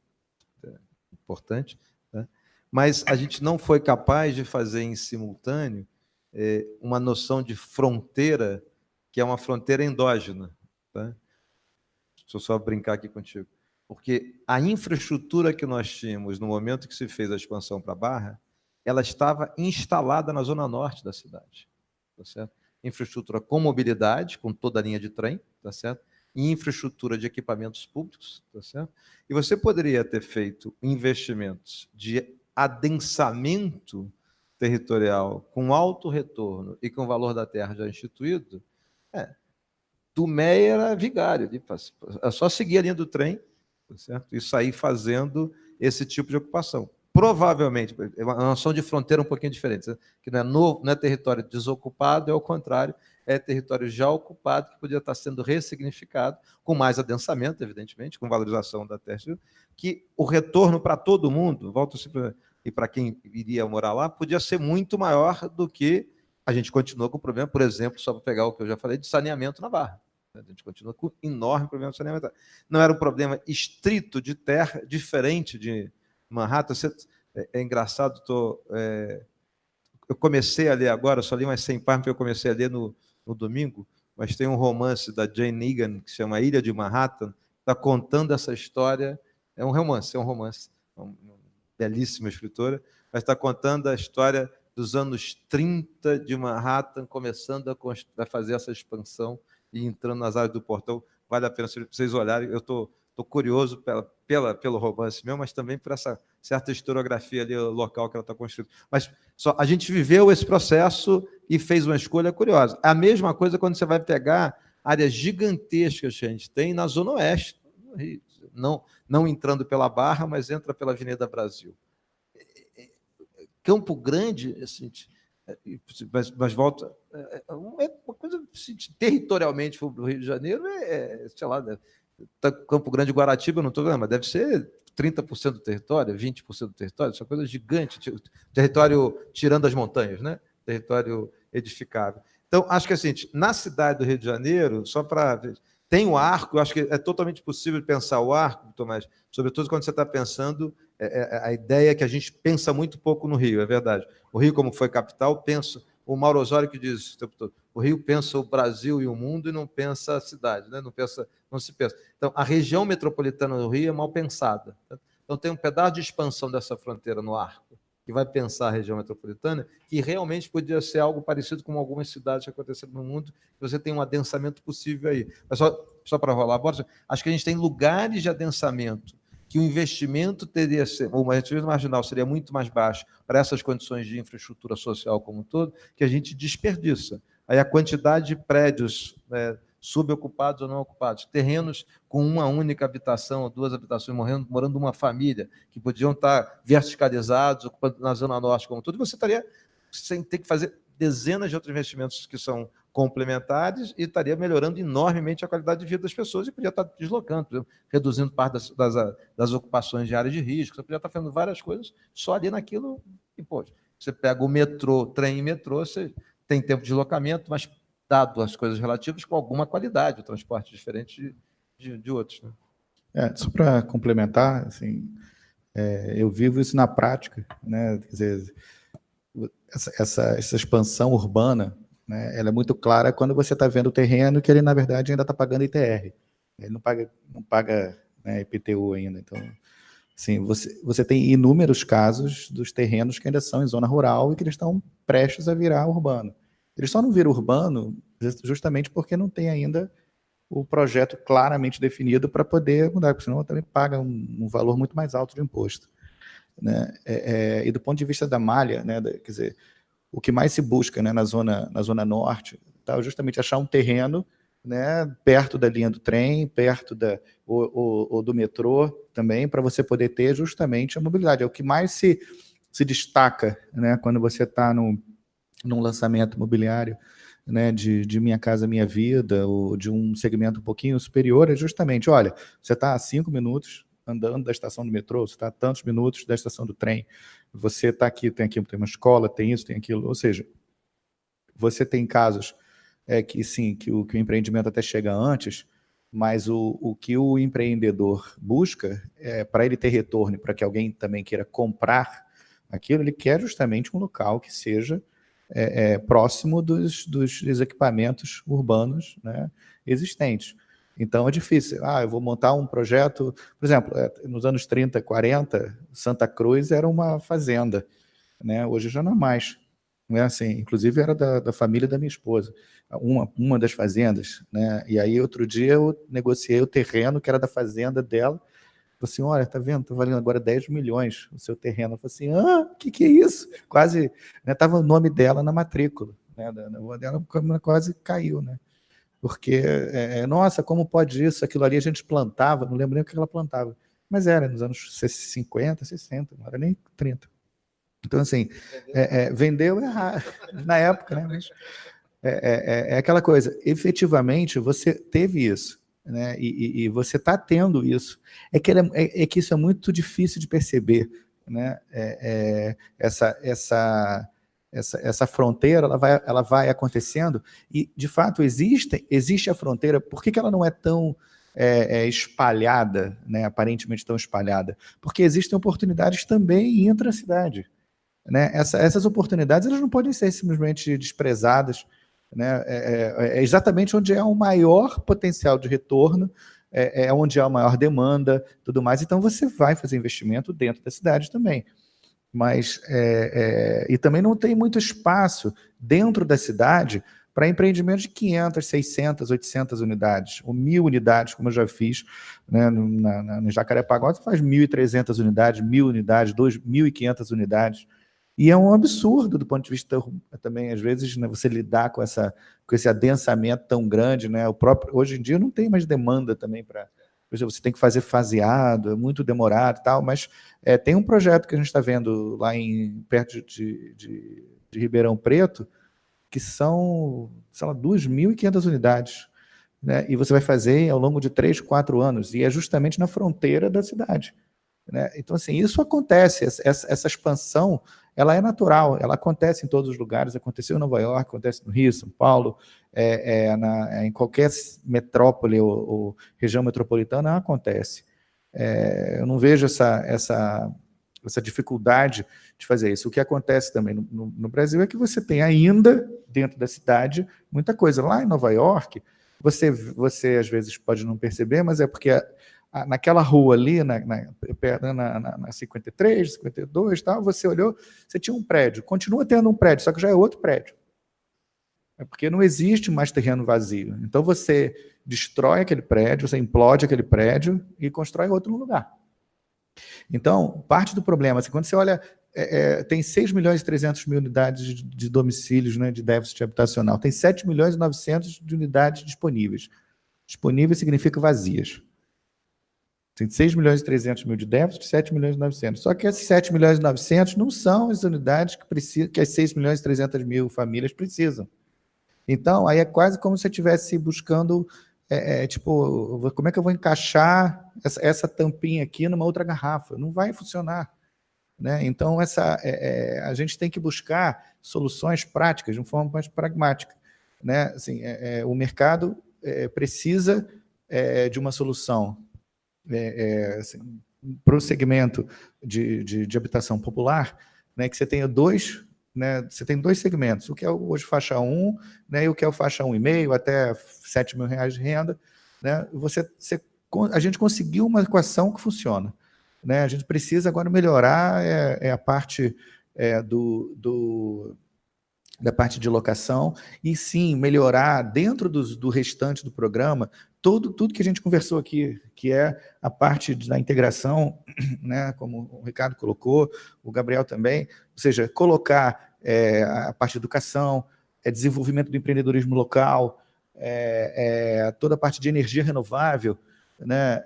importante, né? Mas a gente não foi capaz de fazer em simultâneo uma noção de fronteira, que é uma fronteira endógena, tá? Deixa eu só brincar aqui contigo. Porque a infraestrutura que nós tínhamos no momento que se fez a expansão para a Barra, ela estava instalada na zona norte da cidade, tá certo? Infraestrutura com mobilidade, com toda a linha de trem, tá certo? E infraestrutura de equipamentos públicos, tá certo? E você poderia ter feito investimentos de adensamento territorial com alto retorno e com o valor da terra já instituído. Tomé era vigário, é só seguir a linha do trem, tá certo? E sair fazendo esse tipo de ocupação. Provavelmente, é uma noção de fronteira um pouquinho diferente, né? Que não é território desocupado, é o contrário, é território já ocupado, que podia estar sendo ressignificado, com mais adensamento, evidentemente, com valorização da terra, que o retorno para todo mundo, volto sempre, e para quem iria morar lá, podia ser muito maior do que a gente continua com o problema, por exemplo, só para pegar o que eu já falei, de saneamento na Barra. A gente continua com um enorme problema de saneamento. Não era um problema estrito de terra, diferente de Manhattan. É engraçado, eu comecei a ler agora, só li umas 100 páginas, porque eu comecei a ler no domingo, mas tem um romance da Jane Egan, que se chama Ilha de Manhattan, está contando essa história. É um romance, uma belíssima escritora, mas está contando a história dos anos 30 de Manhattan, começando a fazer essa expansão e entrando nas áreas do Portão. Vale a pena vocês olharem. Eu estou curioso pelo romance meu, mas também por essa certa historiografia ali local que ela está construindo. Mas a gente viveu esse processo e fez uma escolha curiosa. A mesma coisa quando você vai pegar áreas gigantescas que a gente tem na Zona Oeste, no Rio. Não entrando pela Barra, mas entra pela Avenida Brasil. Campo Grande, assim, mas volta, é uma coisa, territorialmente, para o Rio de Janeiro, sei lá, Campo Grande e Guaratiba, eu não estou vendo, mas deve ser 30% do território, 20% do território, isso é uma coisa gigante, território tirando as montanhas, né? Território edificável. Então, acho que assim, na cidade do Rio de Janeiro, só para... Tem o arco, eu acho que é totalmente possível pensar o arco, Tomás, sobretudo quando você está pensando, a ideia é que a gente pensa muito pouco no Rio, é verdade. O Rio, como foi capital, pensa... O Mauro Osório que diz o tempo todo, o Rio pensa o Brasil e o mundo e não pensa a cidade, né? Não se pensa. Então, a região metropolitana do Rio é mal pensada. Tá? Então, tem um pedaço de expansão dessa fronteira no arco, que vai pensar a região metropolitana, que realmente podia ser algo parecido com algumas cidades que aconteceram no mundo, que você tem um adensamento possível aí. Mas só para rolar a bola, acho que a gente tem lugares de adensamento que o investimento teria, ou o investimento marginal seria muito mais baixo para essas condições de infraestrutura social como um todo, que a gente desperdiça. Aí a quantidade de prédios subocupados ou não ocupados, terrenos com uma única habitação ou duas habitações, morando uma família, que podiam estar verticalizados, ocupando na Zona Norte como tudo, e você estaria sem ter que fazer dezenas de outros investimentos que são complementares e estaria melhorando enormemente a qualidade de vida das pessoas e podia estar deslocando, por exemplo, reduzindo parte das ocupações de áreas de risco, você podia estar fazendo várias coisas só ali naquilo, e pô, você pega o metrô, trem e metrô, você tem tempo de deslocamento, mas dado as coisas relativas com alguma qualidade, o transporte diferente de outros. Né? Só para complementar, assim, eu vivo isso na prática, né? Quer dizer, essa expansão urbana, né, ela é muito clara quando você está vendo o terreno que ele, na verdade, ainda está pagando ITR. Ele não paga né, IPTU ainda. Então, assim, você tem inúmeros casos dos terrenos que ainda são em zona rural e que eles estão prestes a virar urbano. Eles só não viram urbano justamente porque não tem ainda o projeto claramente definido para poder mudar, porque senão também paga um valor muito mais alto de imposto. Né? E do ponto de vista da malha, né, quer dizer, o que mais se busca, né, na zona norte, tá, é justamente achar um terreno, né, perto da linha do trem, perto ou do metrô também, para você poder ter justamente a mobilidade. É o que mais se destaca, né, quando você está num lançamento imobiliário, né, de Minha Casa Minha Vida, ou de um segmento um pouquinho superior, é justamente, olha, você está a 5 minutos andando da estação do metrô, você está a tantos minutos da estação do trem, você está aqui, tem uma escola, tem isso, tem aquilo, ou seja, você tem casos que sim, que o empreendimento até chega antes, mas o que o empreendedor busca, para ele ter retorno, para que alguém também queira comprar aquilo, ele quer justamente um local que seja próximo dos equipamentos urbanos, né, existentes. Então é difícil. Eu vou montar um projeto, por exemplo, nos anos 30, 40, Santa Cruz era uma fazenda, né? Hoje já não é mais. Não é assim, inclusive era da família da minha esposa, uma das fazendas, né? E aí outro dia eu negociei o terreno que era da fazenda dela. Falei assim, olha, tá vendo? Está valendo agora 10 milhões o seu terreno. Eu falei assim, o que é isso? Quase, né, tava o nome dela na matrícula, né? Da avó dela quase caiu, né? Porque, nossa, como pode isso? Aquilo ali a gente plantava, não lembro nem o que ela plantava, mas era nos anos 50, 60, não era nem 30. Então, assim, vendeu na época, né? Mas é aquela coisa, efetivamente, você teve isso, né? E você está tendo isso. É que isso é muito difícil de perceber, né? Essa fronteira ela vai acontecendo e, de fato, existe a fronteira. Por que ela não é tão espalhada, né? Aparentemente tão espalhada? Porque existem oportunidades também intra-cidade. Né? Essas oportunidades elas não podem ser simplesmente desprezadas. Né? É exatamente onde há um maior potencial de retorno, onde há uma maior demanda, tudo mais. Então, você vai fazer investimento dentro da cidade também. Mas, e também não tem muito espaço dentro da cidade para empreendimentos de 500, 600, 800 unidades, ou 1.000 unidades, como eu já fiz, né, no Jacarepaguá, você faz 1.300 unidades, 1.000 unidades, 2.500 unidades, e é um absurdo do ponto de vista também, às vezes, né, você lidar com esse adensamento tão grande, né, hoje em dia não tem mais demanda também para... Você tem que fazer faseado, é muito demorado e tal, mas tem um projeto que a gente está vendo lá perto de Ribeirão Preto, que são, sei lá, 2.500 unidades, né? E você vai fazer ao longo de 3, 4 anos, e é justamente na fronteira da cidade. Né? Então, assim, isso acontece, essa expansão, ela é natural, ela acontece em todos os lugares, aconteceu em Nova York, acontece no Rio, São Paulo, em qualquer metrópole ou região metropolitana, acontece. Eu não vejo essa dificuldade de fazer isso. O que acontece também no Brasil é que você tem ainda, dentro da cidade, muita coisa. Lá em Nova York, você às vezes pode não perceber, mas é porque naquela rua ali, na 53, 52, tal, você olhou, você tinha um prédio, continua tendo um prédio, só que já é outro prédio. É porque não existe mais terreno vazio. Então você destrói aquele prédio, você implode aquele prédio e constrói outro no lugar. Então, parte do problema, assim, quando você olha, tem 6 milhões e 300 mil unidades de domicílios, né, de déficit habitacional, tem 7 milhões e 900 de unidades disponíveis. Disponíveis significa vazias. Tem 6 milhões e 300 mil de déficit, 7 milhões e 900. Só que esses 7 milhões e 900 não são as unidades que as 6 milhões e 300 mil famílias precisam. Então, aí é quase como se eu estivesse buscando, tipo, como é que eu vou encaixar essa tampinha aqui numa outra garrafa? Não vai funcionar. Né? Então, a gente tem que buscar soluções práticas, de uma forma mais pragmática. Né? Assim, o mercado precisa de uma solução assim, para o segmento de habitação popular, né, que você tenha você tem dois segmentos, o que é hoje faixa 1, né, e o que é o faixa 1,5 até R$7 mil de renda, né, a gente conseguiu uma equação que funciona, né, a gente precisa agora melhorar a parte da parte de locação e sim melhorar dentro do restante do programa tudo que a gente conversou aqui, que é a parte da integração, né, como o Ricardo colocou, o Gabriel também, ou seja, colocar a parte de educação, desenvolvimento do empreendedorismo local, toda a parte de energia renovável, né,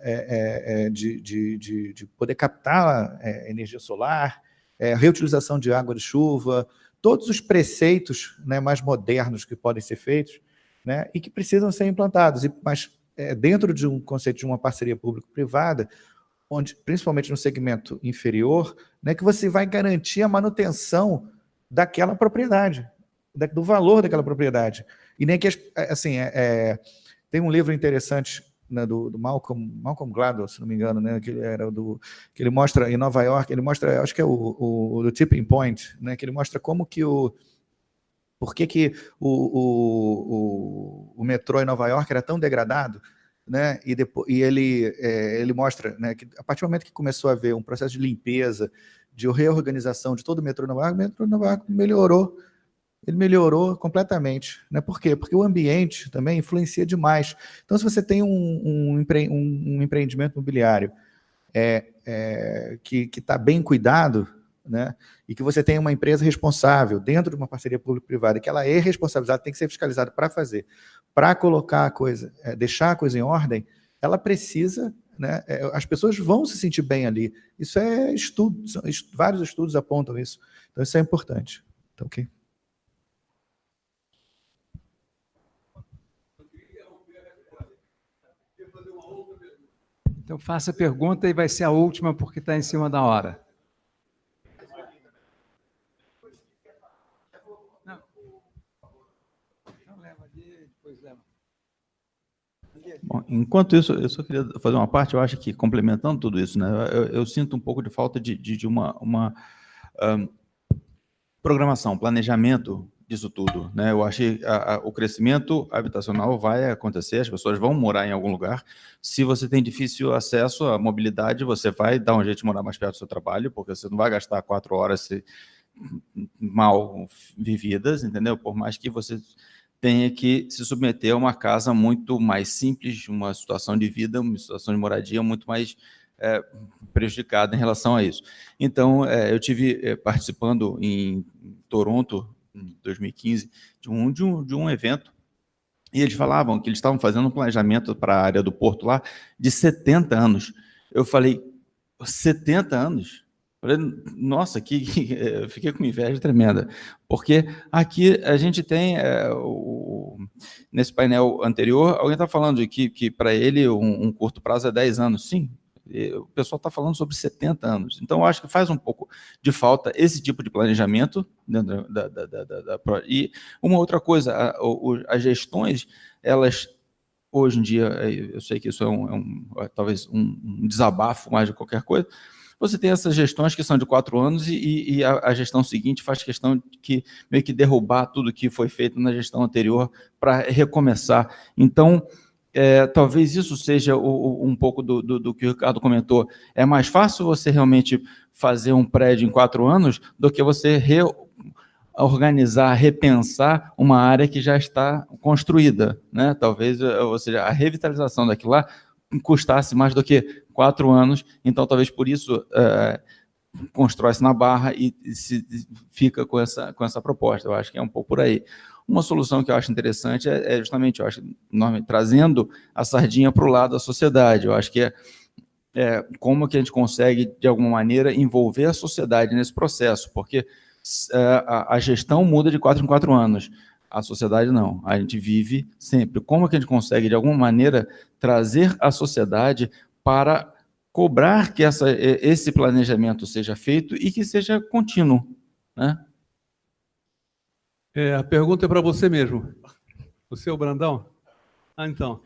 de poder captar energia solar, reutilização de água de chuva, todos os preceitos, né, mais modernos que podem ser feitos, né, e que precisam ser implantados, mas dentro de um conceito de uma parceria público-privada, onde, principalmente no segmento inferior, né, que você vai garantir a manutenção daquela propriedade, do valor daquela propriedade. E nem que, assim, tem um livro interessante, né, do Malcolm Gladwell, se não me engano, né, que ele mostra em Nova York, ele mostra, acho que é o do Tipping Point, né, que ele mostra como que por que o metrô em Nova York era tão degradado, né, e ele mostra, né, que a partir do momento que começou a haver um processo de limpeza, de reorganização de todo o metrô em Nova York, o metrô em Nova York melhorou. Ele melhorou completamente. Né? Por quê? Porque o ambiente também influencia demais. Então, se você tem um empreendimento imobiliário que está bem cuidado, né, e que você tem uma empresa responsável dentro de uma parceria público-privada, que ela é responsabilizada, tem que ser fiscalizada para fazer, para colocar a coisa, deixar a coisa em ordem, ela precisa, né, as pessoas vão se sentir bem ali. Isso é estudo, vários estudos apontam isso. Então, isso é importante. Tá ok? Então, faça a pergunta e vai ser a última, porque está em cima da hora. Bom, enquanto isso, eu só queria fazer uma parte, eu acho que, complementando tudo isso, né, eu sinto um pouco de falta de uma programação, planejamento disso tudo, né? Eu acho que o crescimento habitacional vai acontecer, as pessoas vão morar em algum lugar. Se você tem difícil acesso à mobilidade, você vai dar um jeito de morar mais perto do seu trabalho, porque você não vai gastar 4 horas mal vividas, entendeu? Por mais que você tenha que se submeter a uma casa muito mais simples, uma situação de vida, uma situação de moradia muito mais prejudicada em relação a isso. Então, eu tive participando em Toronto, em 2015, de um evento, e eles falavam que eles estavam fazendo um planejamento para a área do Porto lá de 70 anos. Eu falei, 70 anos? Eu falei, nossa, eu fiquei com uma inveja tremenda, porque aqui a gente tem, nesse painel anterior, alguém está falando que para ele um curto prazo é 10 anos. Sim, o pessoal está falando sobre 70 anos. Então, eu acho que faz um pouco de falta esse tipo de planejamento. E uma outra coisa, as gestões, elas, hoje em dia, eu sei que isso talvez um desabafo mais de qualquer coisa, você tem essas gestões que são de 4 anos e a gestão seguinte faz questão de meio que derrubar tudo que foi feito na gestão anterior para recomeçar. Então, talvez isso seja um pouco do que o Ricardo comentou. É mais fácil você realmente fazer um prédio em 4 anos do que você organizar, repensar uma área que já está construída, né? Talvez, ou seja, a revitalização daquilo lá custasse mais do que 4 anos, então talvez por isso constrói-se na Barra e se fica com essa proposta. Eu acho que é um pouco por aí. Uma solução que eu acho interessante é justamente, eu acho, trazendo a sardinha para o lado da sociedade. Eu acho que como que a gente consegue, de alguma maneira, envolver a sociedade nesse processo, porque a gestão muda de 4 em 4 anos, a sociedade não, a gente vive sempre. Como que a gente consegue, de alguma maneira, trazer a sociedade para cobrar que esse planejamento seja feito e que seja contínuo, né? A pergunta é para você mesmo. Você é o Brandão? Então,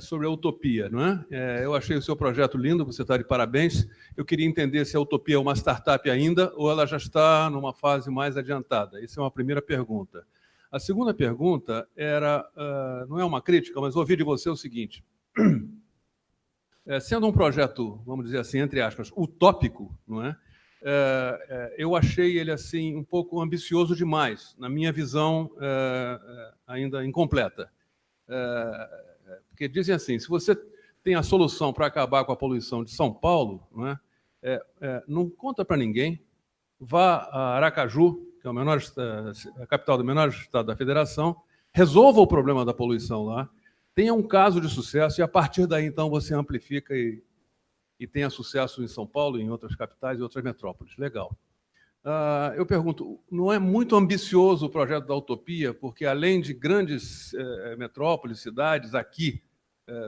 sobre a utopia, não é? Eu achei o seu projeto lindo, você está de parabéns. Eu queria entender se a utopia é uma startup ainda ou ela já está numa fase mais adiantada. Essa é uma primeira pergunta. A segunda pergunta não é uma crítica, mas ouvi de você o seguinte. Sendo um projeto, vamos dizer assim, entre aspas, utópico, não é? Eu achei ele assim um pouco ambicioso demais, na minha visão ainda incompleta. Porque dizem assim, se você tem a solução para acabar com a poluição de São Paulo, não é? Não conta para ninguém, vá a Aracaju, que é a capital do menor estado da federação, resolva o problema da poluição lá, tenha um caso de sucesso e a partir daí então você amplifica e tenha sucesso em São Paulo, em outras capitais e outras metrópoles. Legal. Eu pergunto, não é muito ambicioso o projeto da utopia, porque além de grandes metrópoles, cidades, aqui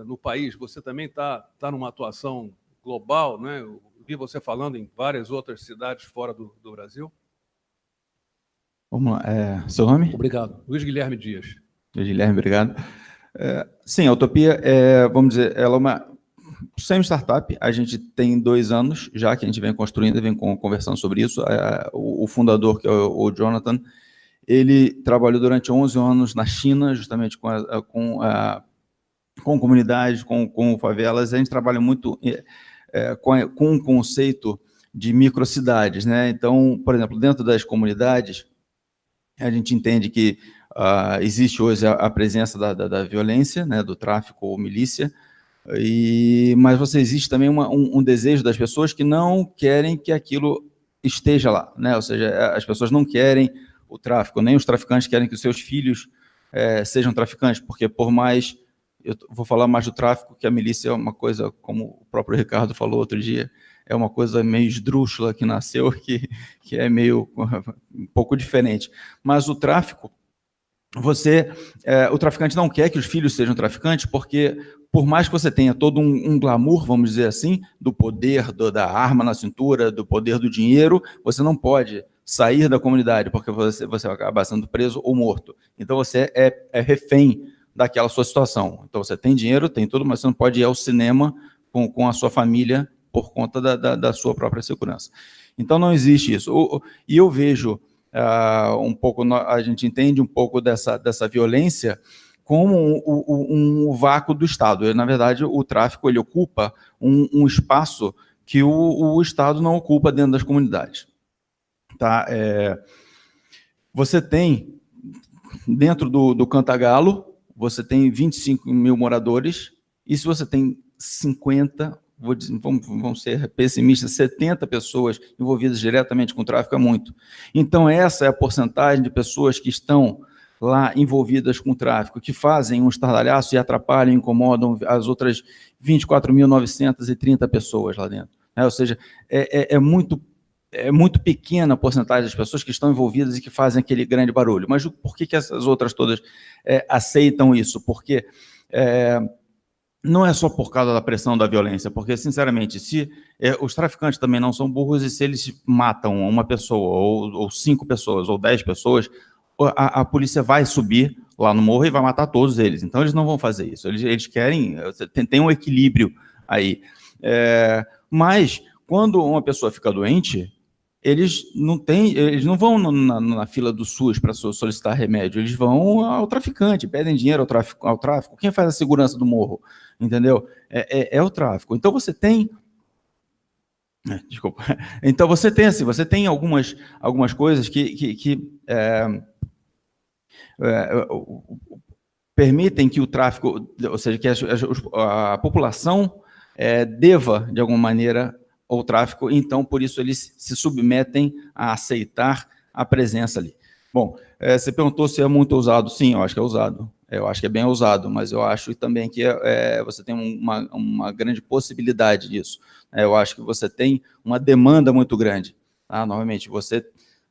no país, você também está numa atuação global, né? Eu vi você falando em várias outras cidades fora do Brasil. Vamos lá. Seu nome? Obrigado. Luiz Guilherme Dias. Luiz Guilherme, obrigado. Sim, a utopia, vamos dizer, ela é uma semi-startup. A gente tem 2 anos já que a gente vem construindo, vem conversando sobre isso. O fundador, que é o Jonathan, ele trabalhou durante 11 anos na China, justamente com comunidades, com favelas. A gente trabalha muito com um conceito de microcidades, né? Então, por exemplo, dentro das comunidades, a gente entende que existe hoje a presença da violência, né, do tráfico ou milícia, mas existe também um desejo das pessoas que não querem que aquilo esteja lá, né? Ou seja, as pessoas não querem o tráfico, nem os traficantes querem que os seus filhos sejam traficantes, porque por mais, eu vou falar mais do tráfico, que a milícia é uma coisa, como o próprio Ricardo falou outro dia, é uma coisa meio esdrúxula que nasceu, que é meio um pouco diferente. Mas o tráfico, o traficante não quer que os filhos sejam traficantes, porque por mais que você tenha todo um glamour, vamos dizer assim, do poder da arma na cintura, do poder do dinheiro, você não pode sair da comunidade, porque você vai acabar sendo preso ou morto. Então você é refém daquela sua situação. Então você tem dinheiro, tem tudo, mas você não pode ir ao cinema com a sua família por conta da sua própria segurança. Então não existe isso. E eu vejo um pouco, a gente entende um pouco dessa violência como um vácuo do Estado. Na verdade, o tráfico ele ocupa um espaço que o Estado não ocupa dentro das comunidades. Tá? Você tem, dentro do Cantagalo, você tem 25 mil moradores, e se você tem 50, vamos ser pessimistas, 70 pessoas envolvidas diretamente com o tráfico é muito. Então, essa é a porcentagem de pessoas que estão lá envolvidas com o tráfico, que fazem um estardalhaço e atrapalham, incomodam as outras 24.930 pessoas lá dentro. Ou seja, é muito pequena a porcentagem das pessoas que estão envolvidas e que fazem aquele grande barulho. Mas por que essas outras todas aceitam isso? Porque não é só por causa da pressão da violência, porque, sinceramente, se os traficantes também não são burros e se eles matam uma pessoa, ou 5 pessoas, ou 10 pessoas, a polícia vai subir lá no morro e vai matar todos eles. Então, eles não vão fazer isso. Eles querem... Tem um equilíbrio aí. Mas, quando uma pessoa fica doente, eles não vão na fila do SUS para solicitar remédio, eles vão ao traficante, pedem dinheiro ao tráfico. Quem faz a segurança do morro? Entendeu? É o tráfico. Então você tem... Desculpa. Então você tem algumas coisas que permitem que o tráfico, ou seja, que a população deva, de alguma maneira, ao tráfico, então, por isso, eles se submetem a aceitar a presença ali. Bom, você perguntou se é muito ousado. Sim, eu acho que é ousado. Eu acho que é bem ousado, mas eu acho também que você tem uma grande possibilidade disso. Eu acho que você tem uma demanda muito grande. Tá? Novamente, se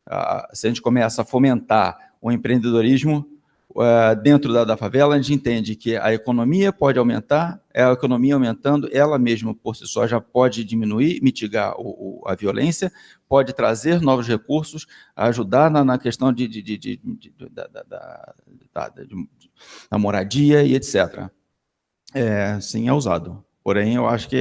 a gente começa a fomentar o empreendedorismo dentro da favela, a gente entende que a economia pode aumentar, a economia aumentando, ela mesma, por si só, já pode diminuir, mitigar a violência, pode trazer novos recursos, ajudar na questão da moradia e etc. Sim, é usado. Porém, eu acho que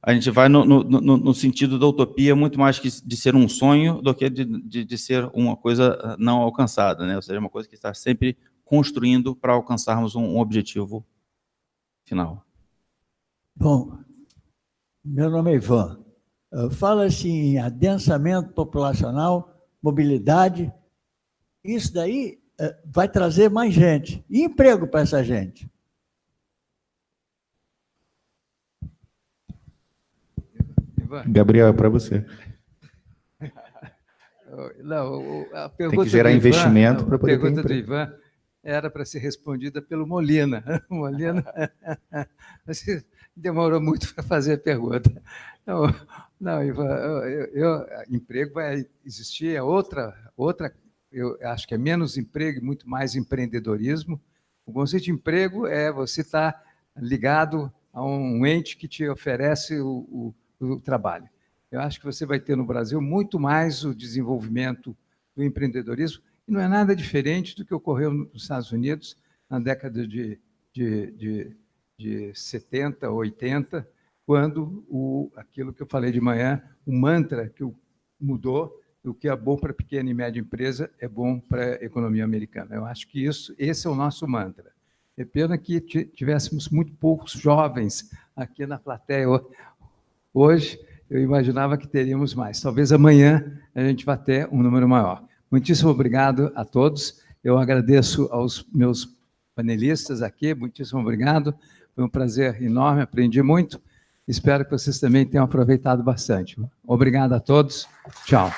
a gente vai no sentido da utopia muito mais que de ser um sonho do que de ser uma coisa não alcançada, né? Ou seja, uma coisa que está sempre construindo para alcançarmos um objetivo final. Bom, meu nome é Ivan. Fala-se em adensamento populacional, mobilidade. Isso daí vai trazer mais gente. E emprego para essa gente? Gabriel, é para você. Não, a pergunta tem que gerar investimento para poder ter emprego. A pergunta do emprego. Ivan era para ser respondida pelo Molina. Molina demorou muito para fazer a pergunta. Não, Ivan, emprego vai existir, outra, eu acho que é menos emprego e muito mais empreendedorismo. O conceito de emprego é você estar ligado a um ente que te oferece o trabalho. Eu acho que você vai ter no Brasil muito mais o desenvolvimento do empreendedorismo, e não é nada diferente do que ocorreu nos Estados Unidos na década de 70, 80, quando aquilo que eu falei de manhã, o mantra que mudou, o que é bom para a pequena e média empresa é bom para a economia americana. Eu acho que esse é o nosso mantra. É pena que tivéssemos muito poucos jovens aqui na plateia hoje. Eu imaginava que teríamos mais. Talvez amanhã a gente vá ter um número maior. Muitíssimo obrigado a todos. Eu agradeço aos meus panelistas aqui. Muitíssimo obrigado. Foi um prazer enorme, aprendi muito. Espero que vocês também tenham aproveitado bastante. Obrigado a todos. Tchau.